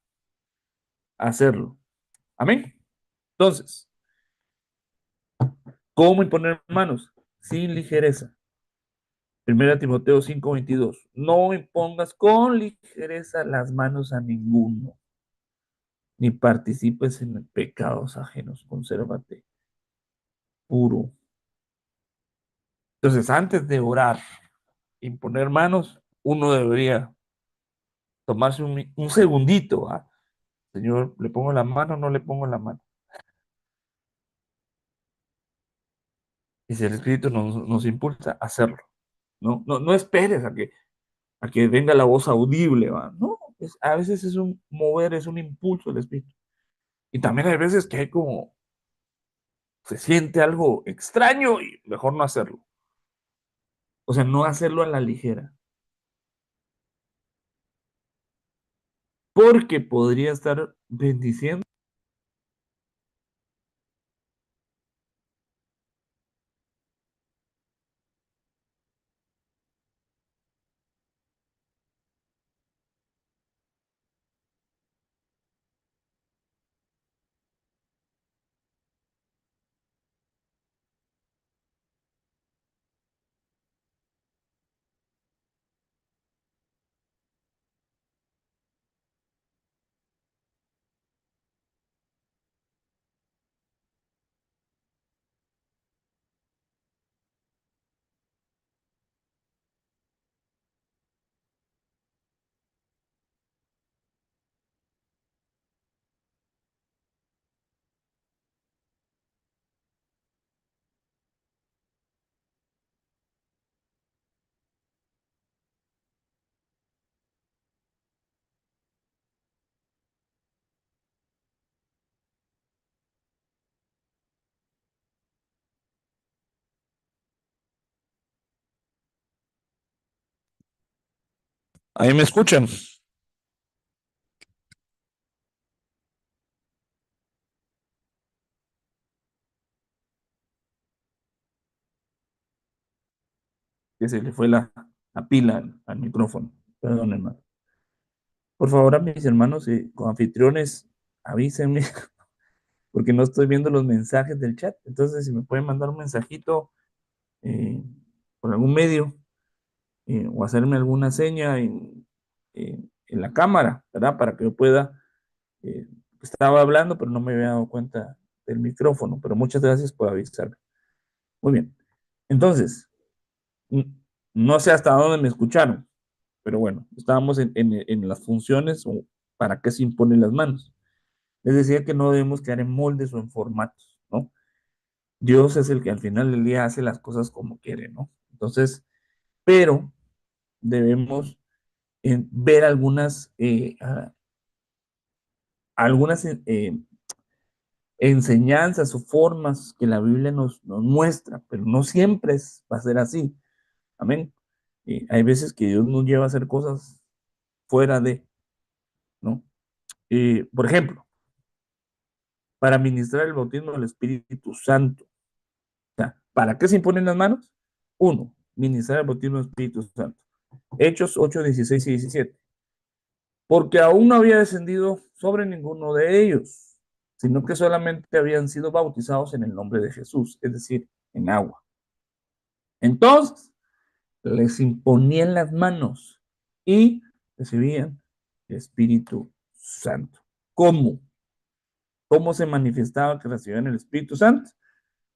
a hacerlo. Amén. Entonces, ¿cómo imponer manos? Sin ligereza. Primera Timoteo 5:22. No impongas con ligereza las manos a ninguno, ni participes en pecados ajenos. Consérvate puro. Entonces, antes de orar, imponer manos, uno debería tomarse un segundito. ¿Ah? Señor, ¿le pongo la mano o no le pongo la mano? Y si el Espíritu nos impulsa a hacerlo. No esperes a que venga la voz audible, ¿va? No, a veces es un mover, es un impulso del Espíritu. Y también hay veces que hay como, se siente algo extraño y mejor no hacerlo. O sea, no hacerlo a la ligera. Porque podría estar bendiciendo. Ahí me escuchan. Que se le fue la pila al micrófono. Perdón, hermano. Por favor, a mis hermanos y anfitriones, avísenme, porque no estoy viendo los mensajes del chat. Entonces, si me pueden mandar un mensajito eh, por algún medio o hacerme alguna seña en la cámara, ¿verdad? Para que yo pueda. Estaba hablando, pero no me había dado cuenta del micrófono. Pero muchas gracias por avisarme. Muy bien. Entonces, no sé hasta dónde me escucharon, pero bueno, estábamos en las funciones o para qué se imponen las manos. Les decía que no debemos quedar en moldes o en formatos, ¿no? Dios es el que al final del día hace las cosas como quiere, ¿no? Entonces, pero debemos ver algunas enseñanzas o formas que la Biblia nos muestra, pero no siempre va a ser así. Amén. Hay veces que Dios nos lleva a hacer cosas fuera de, ¿no? Por ejemplo, para ministrar el bautismo del Espíritu Santo. O sea, ¿para qué se imponen las manos? Uno, ministrar el bautismo del Espíritu Santo. Hechos 8, 16 y 17. Porque aún no había descendido sobre ninguno de ellos, sino que solamente habían sido bautizados en el nombre de Jesús, es decir, en agua. Entonces, les imponían las manos y recibían el Espíritu Santo. ¿Cómo? ¿Cómo se manifestaba que recibían el Espíritu Santo?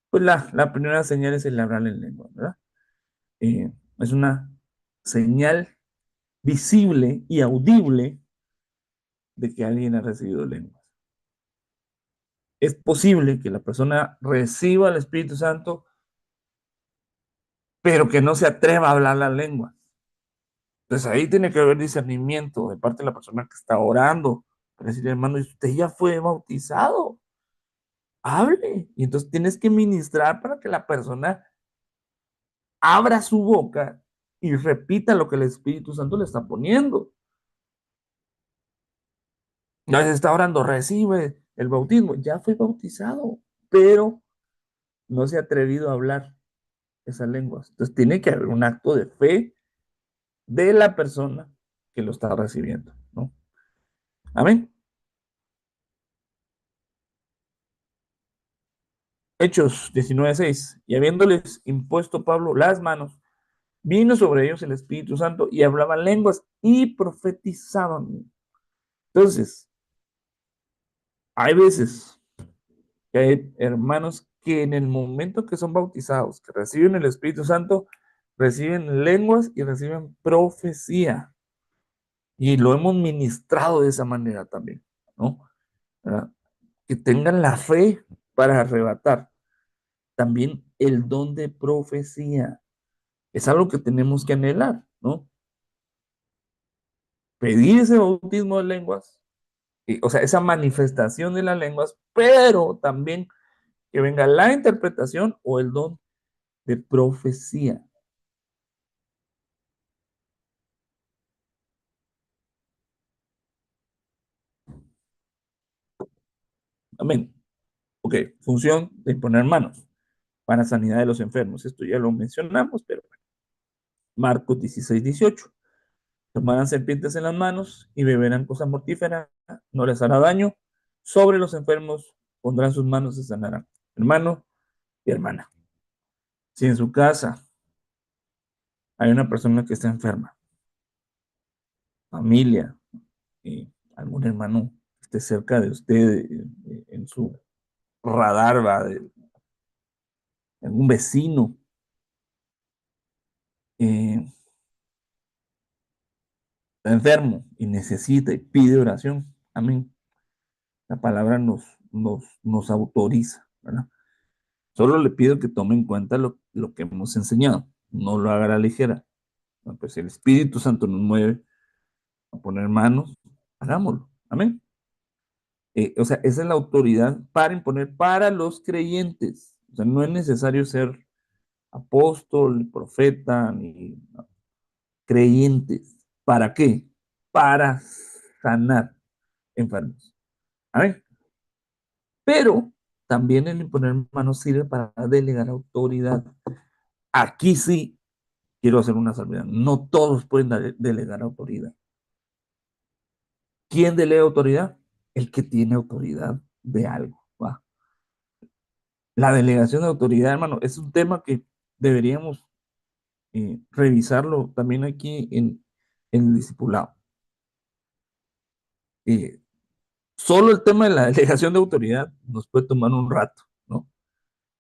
Pues la primera señal es el hablar en lengua, ¿verdad? Es una señal visible y audible de que alguien ha recibido lenguas. Es posible que la persona reciba el Espíritu Santo, pero que no se atreva a hablar la lengua. Entonces ahí tiene que haber discernimiento de parte de la persona que está orando, para decir, hermano, usted ya fue bautizado, hable. Y entonces tienes que ministrar para que la persona abra su boca y repita lo que el Espíritu Santo le está poniendo. Ya se está orando, recibe el bautismo, ya fue bautizado, pero no se ha atrevido a hablar esas lenguas. Entonces tiene que haber un acto de fe de la persona que lo está recibiendo, ¿no? Amén. Hechos 19:6. Y habiéndoles impuesto Pablo las manos, vino sobre ellos el Espíritu Santo y hablaban lenguas y profetizaban. Entonces, hay veces que hay hermanos que en el momento que son bautizados, que reciben el Espíritu Santo, reciben lenguas y reciben profecía. Y lo hemos ministrado de esa manera también, ¿no? ¿Verdad? Que tengan la fe para arrebatar. También el don de profecía. Es algo que tenemos que anhelar, ¿no? Pedir ese bautismo de lenguas, o sea, esa manifestación de las lenguas, pero también que venga la interpretación o el don de profecía. Amén. Ok, función de imponer manos para sanidad de los enfermos. Esto ya lo mencionamos, pero bueno. Marcos 16:18. Tomarán serpientes en las manos y beberán cosas mortíferas, no les hará daño. Sobre los enfermos pondrán sus manos y sanarán. Hermano y hermana, si en su casa hay una persona que está enferma, familia, algún hermano que esté cerca de usted, en su radar, va, de algún vecino, eh, está enfermo y necesita y pide oración, amén. La palabra nos autoriza, ¿verdad? Solo le pido que tome en cuenta lo que hemos enseñado, no lo haga a la ligera. ¿No? Pues si el Espíritu Santo nos mueve a poner manos, hagámoslo, amén. O sea, esa es la autoridad para imponer para los creyentes. O sea, no es necesario ser apóstol, profeta, ni no, creyentes ¿Para qué? Para sanar enfermos. ¿Amén? Pero también el imponer manos sirve para delegar autoridad. Aquí sí quiero hacer una salvedad. No todos pueden delegar autoridad. ¿Quién delega autoridad? El que tiene autoridad de algo. ¿Va? La delegación de autoridad, hermano, es un tema que deberíamos revisarlo también aquí en el discipulado. Eh, Solo el tema de la delegación de autoridad nos puede tomar un rato, ¿no?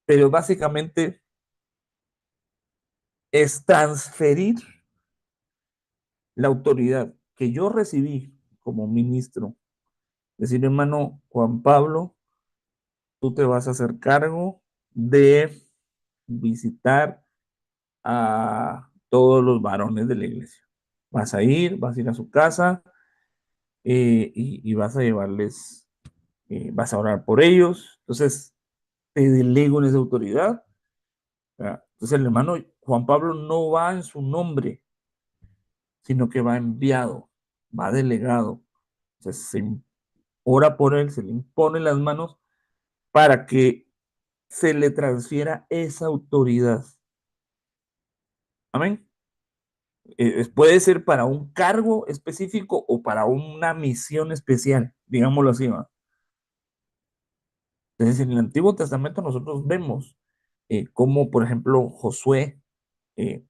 Pero básicamente es transferir la autoridad que yo recibí como ministro. Decir, hermano Juan Pablo, tú te vas a hacer cargo de visitar a todos los varones de la iglesia. Vas a ir a su casa y vas a llevarles, vas a orar por ellos. Entonces, te delego en esa autoridad. Entonces, el hermano Juan Pablo no va en su nombre, sino que va enviado, va delegado. Entonces, se ora por él, se le impone las manos para que se le transfiera esa autoridad. Amén. Puede ser para un cargo específico o para una misión especial, digámoslo así, ¿va? Entonces, en el Antiguo Testamento nosotros vemos cómo, por ejemplo, Josué eh,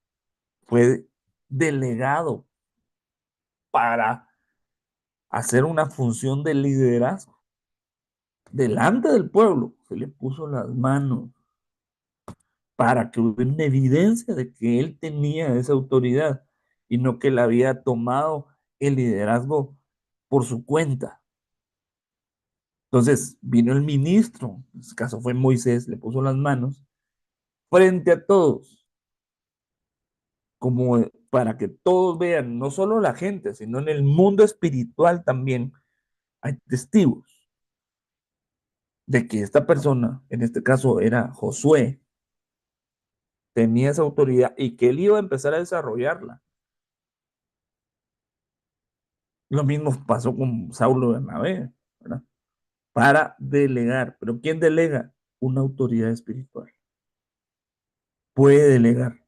fue delegado para hacer una función de liderazgo delante del pueblo. Se le puso las manos para que hubiera una evidencia de que él tenía esa autoridad y no que él había tomado el liderazgo por su cuenta. Entonces vino el ministro, en este caso fue Moisés, le puso las manos frente a todos, como para que todos vean, no solo la gente, sino en el mundo espiritual también hay testigos de que esta persona, en este caso era Josué, tenía esa autoridad y que él iba a empezar a desarrollarla. Lo mismo pasó con Saulo Bernabé, ¿verdad? Para delegar. Pero ¿quién delega? Una autoridad espiritual. Puede delegar.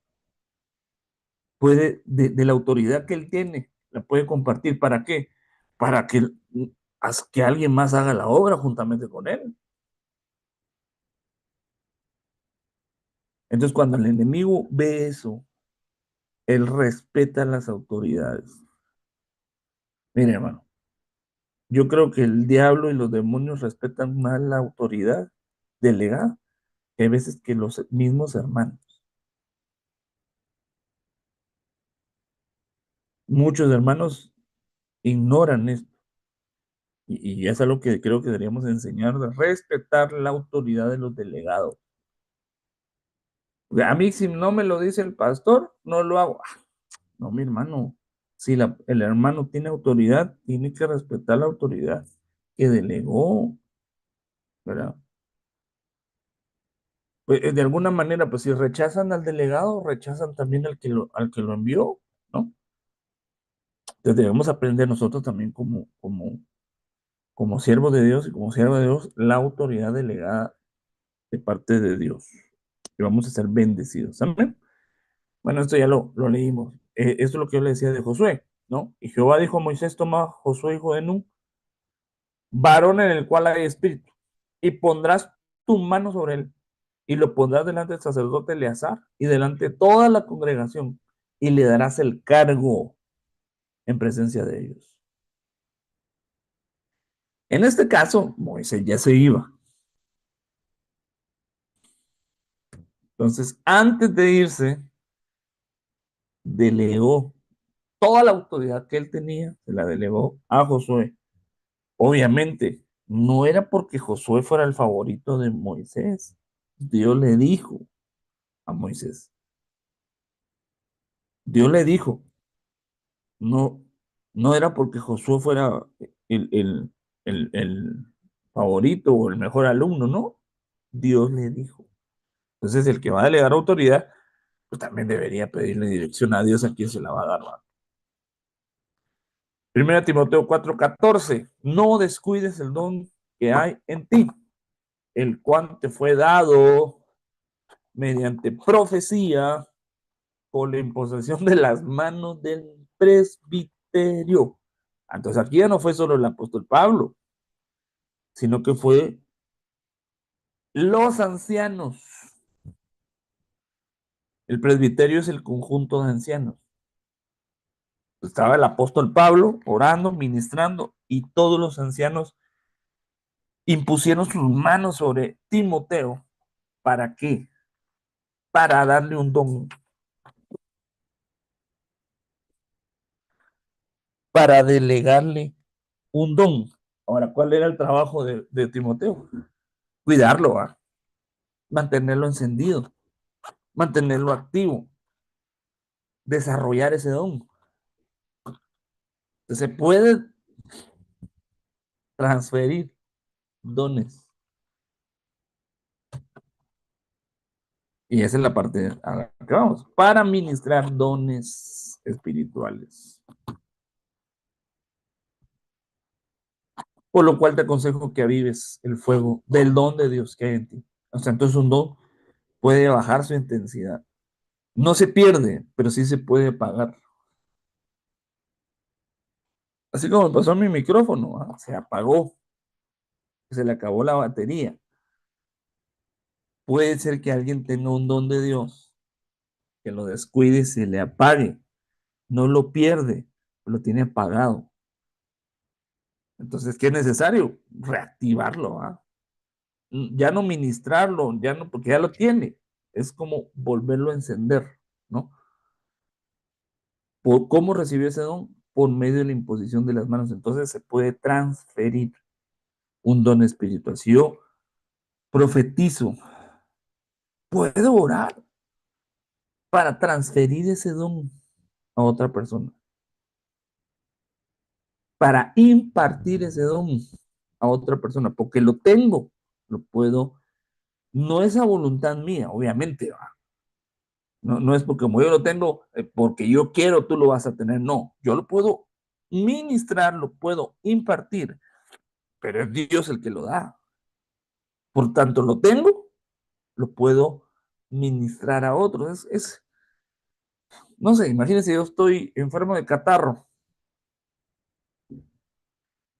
Puede, de la autoridad que él tiene, la puede compartir. ¿Para qué? Para que alguien más haga la obra juntamente con él. Entonces, cuando el enemigo ve eso, él respeta las autoridades. Mire, hermano, yo creo que el diablo y los demonios respetan más la autoridad delegada que hay veces que los mismos hermanos. Muchos hermanos ignoran esto y es algo que creo que deberíamos enseñar, de respetar la autoridad de los delegados. A mí si no me lo dice el pastor, no lo hago. No, mi hermano, si el hermano tiene autoridad, tiene que respetar la autoridad que delegó, ¿verdad? Pues, de alguna manera, pues si rechazan al delegado, rechazan también al que lo envió, ¿no? Entonces debemos aprender nosotros también como siervo de Dios y como siervo de Dios, la autoridad delegada de parte de Dios. Y vamos a ser bendecidos. Amén. Bueno, esto ya lo leímos. Esto es lo que yo le decía de Josué, ¿no? Y Jehová dijo a Moisés, toma Josué, hijo de Nun, varón en el cual hay espíritu, y pondrás tu mano sobre él, y lo pondrás delante del sacerdote Eleazar y delante de toda la congregación, y le darás el cargo en presencia de ellos. En este caso, Moisés ya se iba. Entonces, antes de irse, delegó toda la autoridad que él tenía, se la delegó a Josué. Obviamente, no era porque Josué fuera el favorito de Moisés. Dios le dijo a Moisés, Dios le dijo, no, no era porque Josué fuera el, el, el favorito o el mejor alumno, no. Dios le dijo. Entonces, el que va a delegar autoridad, pues también debería pedirle dirección a Dios a quien se la va a dar. ¿Va? Primera Timoteo 4:14, no descuides el don que hay en ti, el cual te fue dado mediante profecía por la imposición de las manos del presbiterio. Entonces aquí ya no fue solo el apóstol Pablo, sino que fue los ancianos. El presbiterio es el conjunto de ancianos. Estaba el apóstol Pablo orando, ministrando, y todos los ancianos impusieron sus manos sobre Timoteo. ¿Para qué? Para darle un don, para delegarle un don. Ahora, ¿cuál era el trabajo de Timoteo? Cuidarlo, ¿eh? Mantenerlo encendido, mantenerlo activo, desarrollar ese don. Se puede transferir dones. Y esa es la parte a la que vamos. Para ministrar dones espirituales. Por lo cual te aconsejo que avives el fuego del don de Dios que hay en ti. O sea, entonces un don puede bajar su intensidad. No se pierde, pero sí se puede apagar. Así como me pasó a mi micrófono, ¿ah? Se apagó, se le acabó la batería. Puede ser que alguien tenga un don de Dios, que lo descuide y se le apague. No lo pierde, lo tiene apagado. Entonces, ¿qué es necesario? Reactivarlo, ¿ah? Ya no ministrarlo, ya no, porque ya lo tiene. Es como volverlo a encender, ¿no? ¿Cómo recibió ese don? Por medio de la imposición de las manos. Entonces se puede transferir un don espiritual. Si yo profetizo, puedo orar para transferir ese don a otra persona, para impartir ese don a otra persona, porque lo tengo, lo puedo, no es a voluntad mía, obviamente, ¿va? No, no es porque como yo lo tengo, porque yo quiero, tú lo vas a tener, no, yo lo puedo ministrar, lo puedo impartir, pero es Dios el que lo da. Por tanto, lo tengo, lo puedo ministrar a otros. No sé, imagínense, yo estoy enfermo de catarro,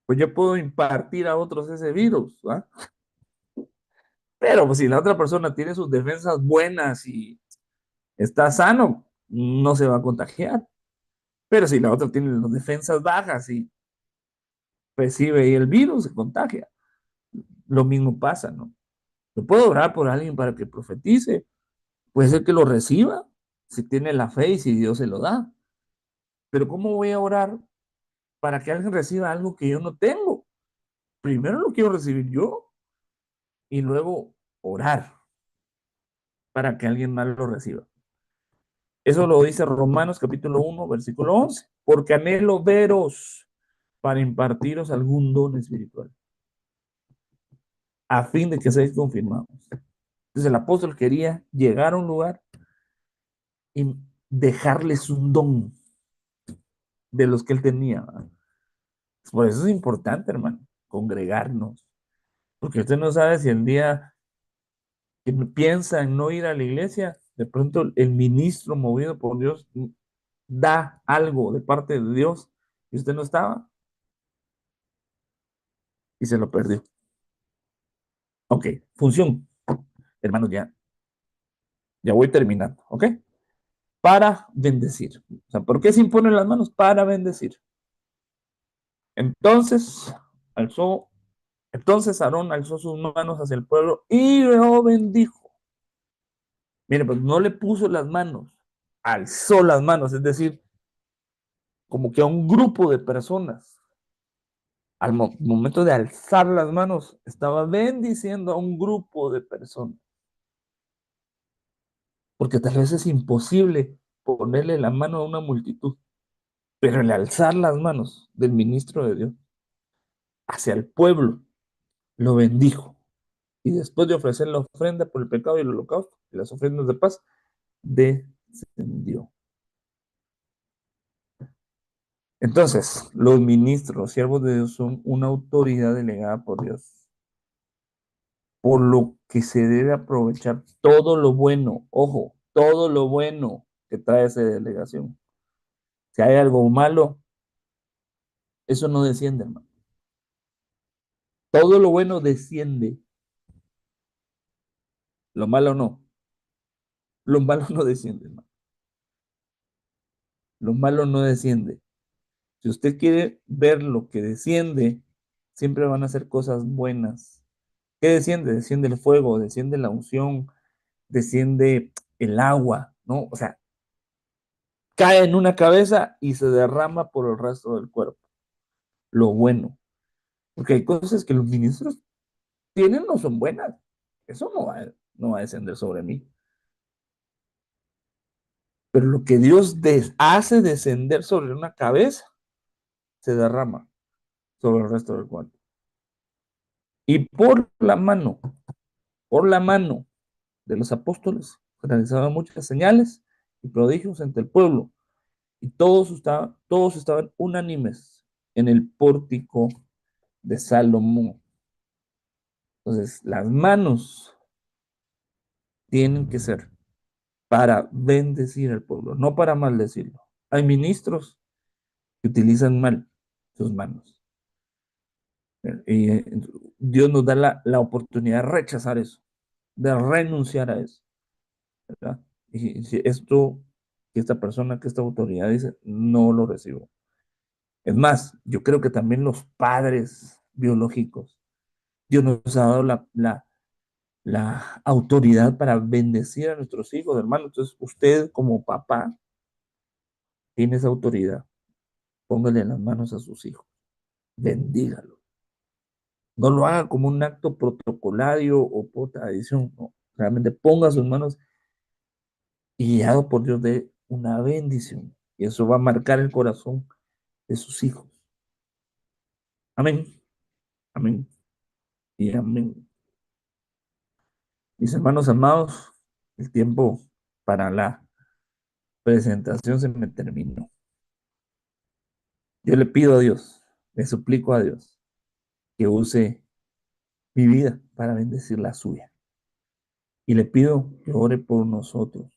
pues yo puedo impartir a otros ese virus, ¿va? Pero pues, si la otra persona tiene sus defensas buenas y está sano, no se va a contagiar. Pero si la otra tiene las defensas bajas y recibe ahí el virus, se contagia. Lo mismo pasa, ¿no? Yo puedo orar por alguien para que profetice, puede ser que lo reciba, si tiene la fe y si Dios se lo da. Pero ¿cómo voy a orar para que alguien reciba algo que yo no tengo? Primero lo quiero recibir yo y luego orar para que alguien más lo reciba. Eso lo dice Romanos capítulo 1, versículo 11. Porque anhelo veros para impartiros algún don espiritual, a fin de que seáis confirmados. Entonces el apóstol quería llegar a un lugar y dejarles un don de los que él tenía. Por eso es importante, hermano, congregarnos. Porque usted no sabe si el día que piensa en no ir a la iglesia, de pronto el ministro movido por Dios da algo de parte de Dios y usted no estaba y se lo perdió. Ok, función. Hermanos, ya voy terminando, ¿ok? Para bendecir. O sea, ¿por qué se imponen las manos? Para bendecir. Entonces, alzó, entonces Aarón alzó sus manos hacia el pueblo y lo bendijo. Mire, pues no le puso las manos, alzó las manos, es decir, como que a un grupo de personas. Al momento de alzar las manos, estaba bendiciendo a un grupo de personas. Porque tal vez es imposible ponerle la mano a una multitud, pero el alzar las manos del ministro de Dios hacia el pueblo, lo bendijo. Y después de ofrecer la ofrenda por el pecado y el holocausto y las ofrendas de paz, descendió. Entonces, los ministros, los siervos de Dios son una autoridad delegada por Dios, por lo que se debe aprovechar todo lo bueno, ojo, todo lo bueno que trae esa delegación. Si hay algo malo, eso no desciende, hermano. Todo lo bueno desciende, lo malo no. Lo malo no desciende, hermano. Lo malo no desciende. Si usted quiere ver lo que desciende, siempre van a ser cosas buenas. ¿Qué desciende? Desciende el fuego, desciende la unción, desciende el agua, ¿no? O sea, cae en una cabeza y se derrama por el resto del cuerpo. Lo bueno. Porque hay cosas que los ministros tienen no son buenas. Eso no va a descender sobre mí. Pero lo que Dios hace descender sobre una cabeza se derrama sobre el resto del cuerpo. Y por la mano de los apóstoles, realizaban muchas señales y prodigios entre el pueblo. Y todos estaban unánimes en el pórtico de Salomón. Entonces, las manos tienen que ser para bendecir al pueblo, no para maldecirlo. Hay ministros que utilizan mal sus manos. Y Dios nos da la oportunidad de rechazar eso, de renunciar a eso, ¿verdad? Y si esto, que esta persona, que esta autoridad dice, no lo recibo. Es más, yo creo que también los padres biológicos, Dios nos ha dado la autoridad para bendecir a nuestros hijos, hermano. Entonces, usted como papá tiene esa autoridad. Póngale en las manos a sus hijos, bendígalo. No lo haga como un acto protocolario o por tradición, no. Realmente ponga sus manos y guiado por Dios de una bendición. Y eso va a marcar el corazón de sus hijos. Amén, amén y amén. Mis hermanos amados, el tiempo para la presentación se me terminó. Yo le pido a Dios, le suplico a Dios que use mi vida para bendecir la suya. Y le pido que ore por nosotros,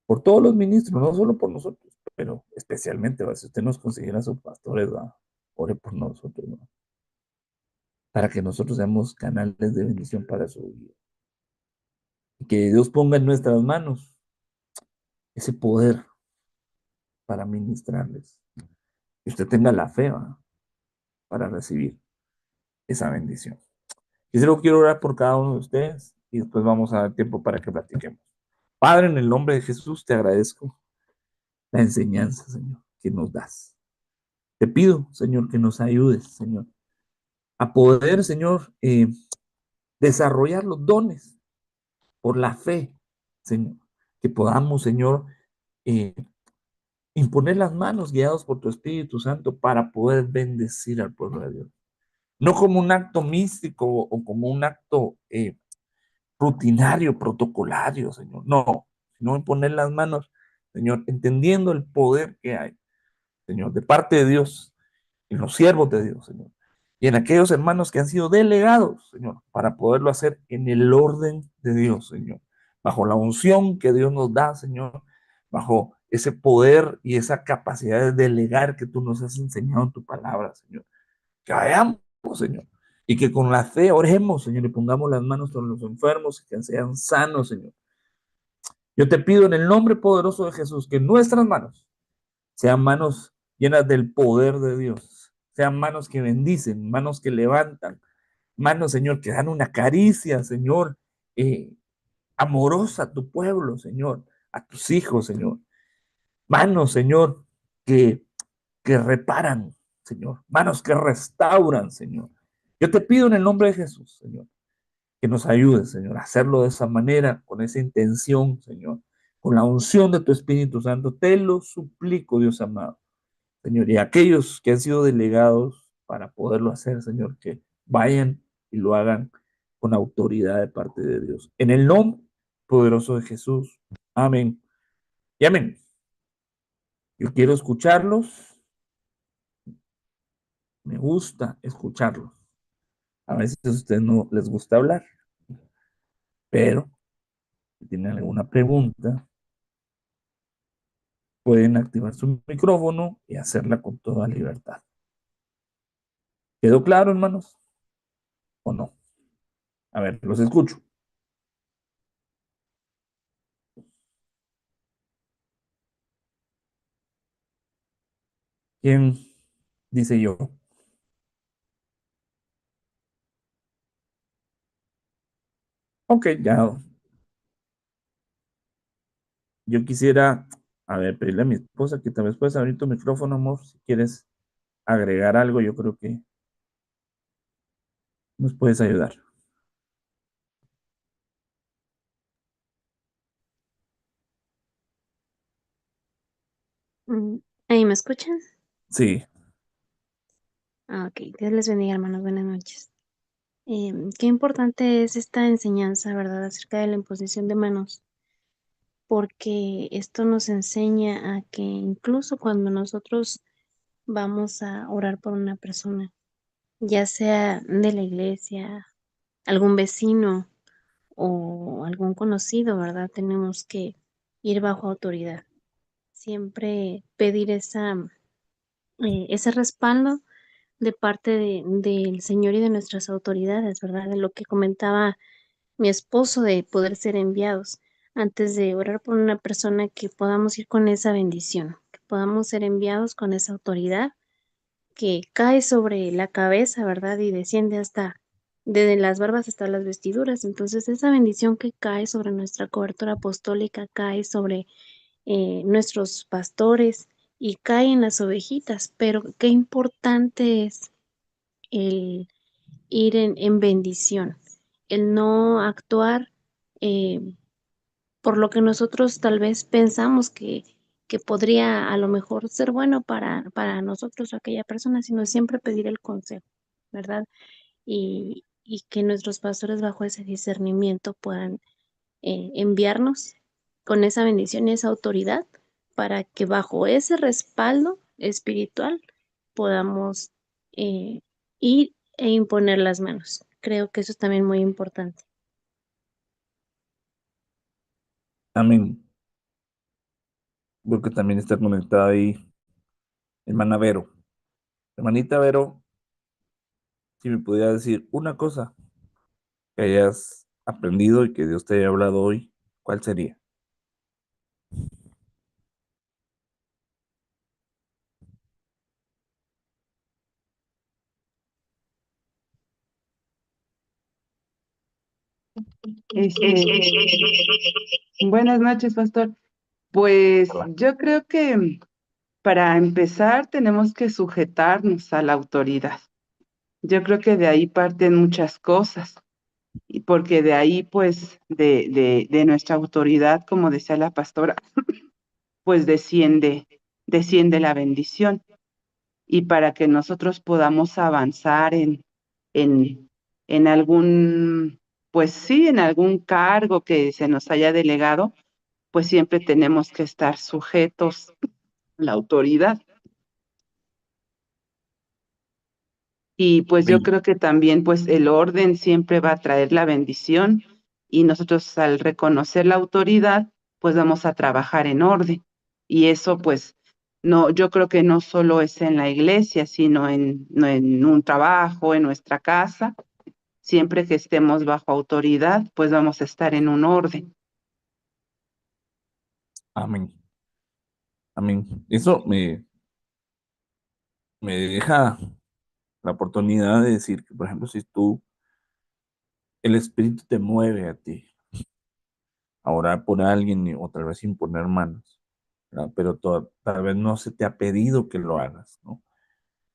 por todos los ministros, no solo por nosotros, pero especialmente, ¿va? Si usted nos considera sus pastores, ¿va? Ore por nosotros, ¿va? Para que nosotros seamos canales de bendición para su vida. Y que Dios ponga en nuestras manos ese poder para ministrarles. Que usted tenga la fe, ¿va? Para recibir esa bendición. Y solo quiero orar por cada uno de ustedes y después vamos a dar tiempo para que platiquemos. Padre, en el nombre de Jesús te agradezco la enseñanza, Señor, que nos das. Te pido, Señor, que nos ayudes, Señor, a poder, Señor, desarrollar los dones por la fe, Señor. Que podamos, Señor, eh, imponer las manos guiados por tu Espíritu Santo para poder bendecir al pueblo de Dios. No como un acto místico o como un acto rutinario, protocolario, Señor. No, sino imponer las manos, Señor, entendiendo el poder que hay, Señor, de parte de Dios, en los siervos de Dios, Señor, y en aquellos hermanos que han sido delegados, Señor, para poderlo hacer en el orden de Dios, Señor, bajo la unción que Dios nos da, Señor, bajo ese poder y esa capacidad de delegar que tú nos has enseñado en tu palabra, Señor. Que vayamos, Señor, y que con la fe oremos, Señor, y pongamos las manos sobre los enfermos y que sean sanos, Señor. Yo te pido en el nombre poderoso de Jesús que nuestras manos sean manos llenas del poder de Dios, sean manos que bendicen, manos que levantan, manos, Señor, que dan una caricia, Señor, amorosa a tu pueblo, Señor, a tus hijos, Señor. Manos, Señor, que reparan, Señor. Manos que restauran, Señor. Yo te pido en el nombre de Jesús, Señor, que nos ayudes, Señor, a hacerlo de esa manera, con esa intención, Señor, con la unción de tu Espíritu Santo. Te lo suplico, Dios amado. Señor, y aquellos que han sido delegados para poderlo hacer, Señor, que vayan y lo hagan con autoridad de parte de Dios. En el nombre poderoso de Jesús. Amén. Y amén. Yo quiero escucharlos, me gusta escucharlos. A veces a ustedes no les gusta hablar, pero si tienen alguna pregunta, pueden activar su micrófono y hacerla con toda libertad. ¿Quedó claro, hermanos? ¿O no? A ver, los escucho. ¿Quién dice yo? Ok, ya. Yo quisiera, a ver, pedirle a mi esposa que tal vez puedas abrir tu micrófono, amor, si quieres agregar algo, yo creo que nos puedes ayudar. Mm, ¿Ahí me escuchan? Sí, Ok, Dios les bendiga, hermanos. Buenas noches. Qué importante es esta enseñanza, ¿verdad? Acerca de la imposición de manos, porque esto nos enseña a que incluso cuando nosotros vamos a orar por una persona, ya sea de la iglesia, algún vecino o algún conocido, ¿verdad? Tenemos que ir bajo autoridad. Siempre pedir ese respaldo de parte del Señor y de nuestras autoridades, ¿verdad? De lo que comentaba mi esposo de poder ser enviados. Antes de orar por una persona, que podamos ir con esa bendición, que podamos ser enviados con esa autoridad que cae sobre la cabeza, ¿verdad? Y desciende hasta, desde las barbas hasta las vestiduras. Entonces, esa bendición que cae sobre nuestra cobertura apostólica, cae sobre nuestros pastores y cae en las ovejitas. Pero qué importante es el ir en bendición, el no actuar eh, por lo que nosotros tal vez pensamos que podría a lo mejor ser bueno para nosotros o aquella persona, sino siempre pedir el consejo, ¿verdad? Y que nuestros pastores bajo ese discernimiento puedan enviarnos con esa bendición y esa autoridad para que bajo ese respaldo espiritual podamos eh, ir e imponer las manos. Creo que eso es también muy importante. amén. Creo que también está conectada ahí hermana Vero. Hermanita Vero, si me pudiera decir una cosa que hayas aprendido y que Dios te haya hablado hoy, ¿cuál sería? Buenas noches, pastor. Pues Hola. yo creo que para empezar tenemos que sujetarnos a la autoridad. Yo creo que de ahí parten muchas cosas, y porque de ahí, pues, de nuestra autoridad, como decía la pastora, pues desciende la bendición. Y para que nosotros podamos avanzar en, en algún, pues sí, en algún cargo que se nos haya delegado, pues siempre tenemos que estar sujetos a la autoridad. Y pues yo Amén. creo que también pues el orden siempre va a traer la bendición, y nosotros al reconocer la autoridad, pues vamos a trabajar en orden. Y eso pues no, yo creo que no solo es en la iglesia, sino en un trabajo, en nuestra casa. Siempre que estemos bajo autoridad, pues vamos a estar en un orden. Amén. Amén. Eso me deja la oportunidad de decir que, por ejemplo, si tú, el Espíritu te mueve a ti a orar por alguien o tal vez imponer manos, ¿verdad? Pero tal vez no se te ha pedido que lo hagas, ¿no?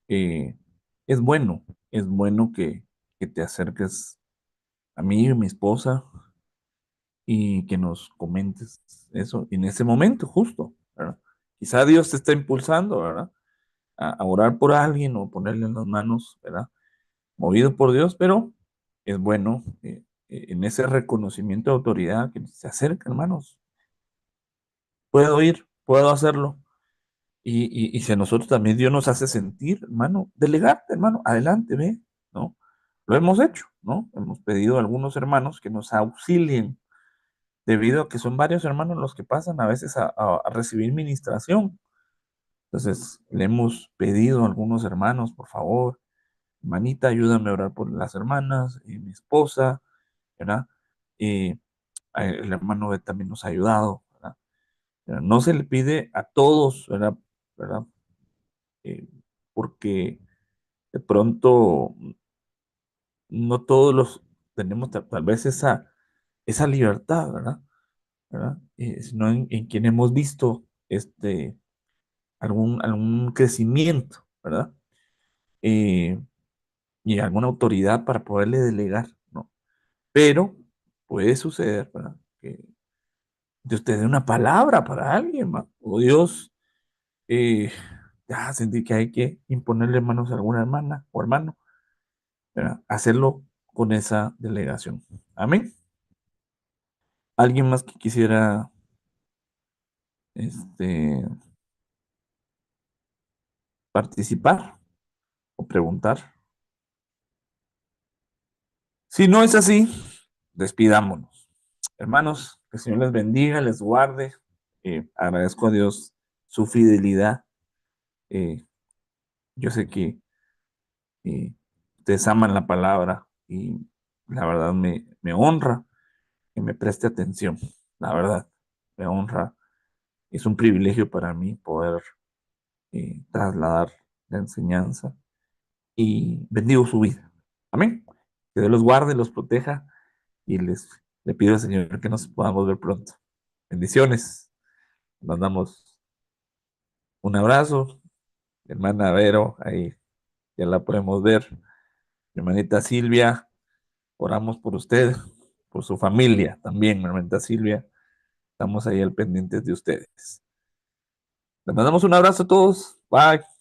Eh, es bueno, es bueno que te acerques a mí y a mi esposa y que nos comentes eso en ese momento justo, ¿verdad? Quizá Dios te está impulsando, ¿verdad? A orar por alguien o ponerle en las manos, ¿verdad? Movido por Dios, pero es bueno en ese reconocimiento de autoridad que se acerca, hermanos. Puedo ir, puedo hacerlo. Y si a nosotros también Dios nos hace sentir, hermano, delegarte, hermano, adelante, ve, ¿no? Lo hemos hecho, ¿no? Hemos pedido a algunos hermanos que nos auxilien, debido a que son varios hermanos los que pasan a veces a recibir ministración. Entonces, le hemos pedido a algunos hermanos, por favor, hermanita, ayúdame a orar por las hermanas, y mi esposa, ¿verdad? Y el hermano también nos ha ayudado, ¿verdad? No se le pide a todos, ¿verdad? ¿Verdad? Eh, Porque de pronto no todos los tenemos tal vez esa libertad, ¿verdad? ¿Verdad? Sino en quien hemos visto algún crecimiento, ¿verdad? Eh, y alguna autoridad para poderle delegar, ¿no? Pero puede suceder, ¿verdad? Que Dios te dé una palabra para alguien, ¿va? O Dios sentir que hay que imponerle manos a alguna hermana o hermano, ¿verdad? Hacerlo con esa delegación. Amén. ¿Alguien más que quisiera este, participar o preguntar? Si no es así, despidámonos. Hermanos, que el Señor les bendiga, les guarde. Agradezco a Dios su fidelidad. Eh, yo sé que ustedes aman la palabra y la verdad me honra que me preste atención. La verdad, me honra. Es un privilegio para mí poder trasladar la enseñanza y bendigo su vida. Amén. Que Dios los guarde, los proteja y le pido al Señor que nos podamos ver pronto. Bendiciones. Nos damos un abrazo. Mi hermana Vero, ahí ya la podemos ver. Mi hermanita Silvia, oramos por usted, por su familia también, mi hermanita Silvia. Estamos ahí al pendiente de ustedes. Les mandamos un abrazo a todos. Bye.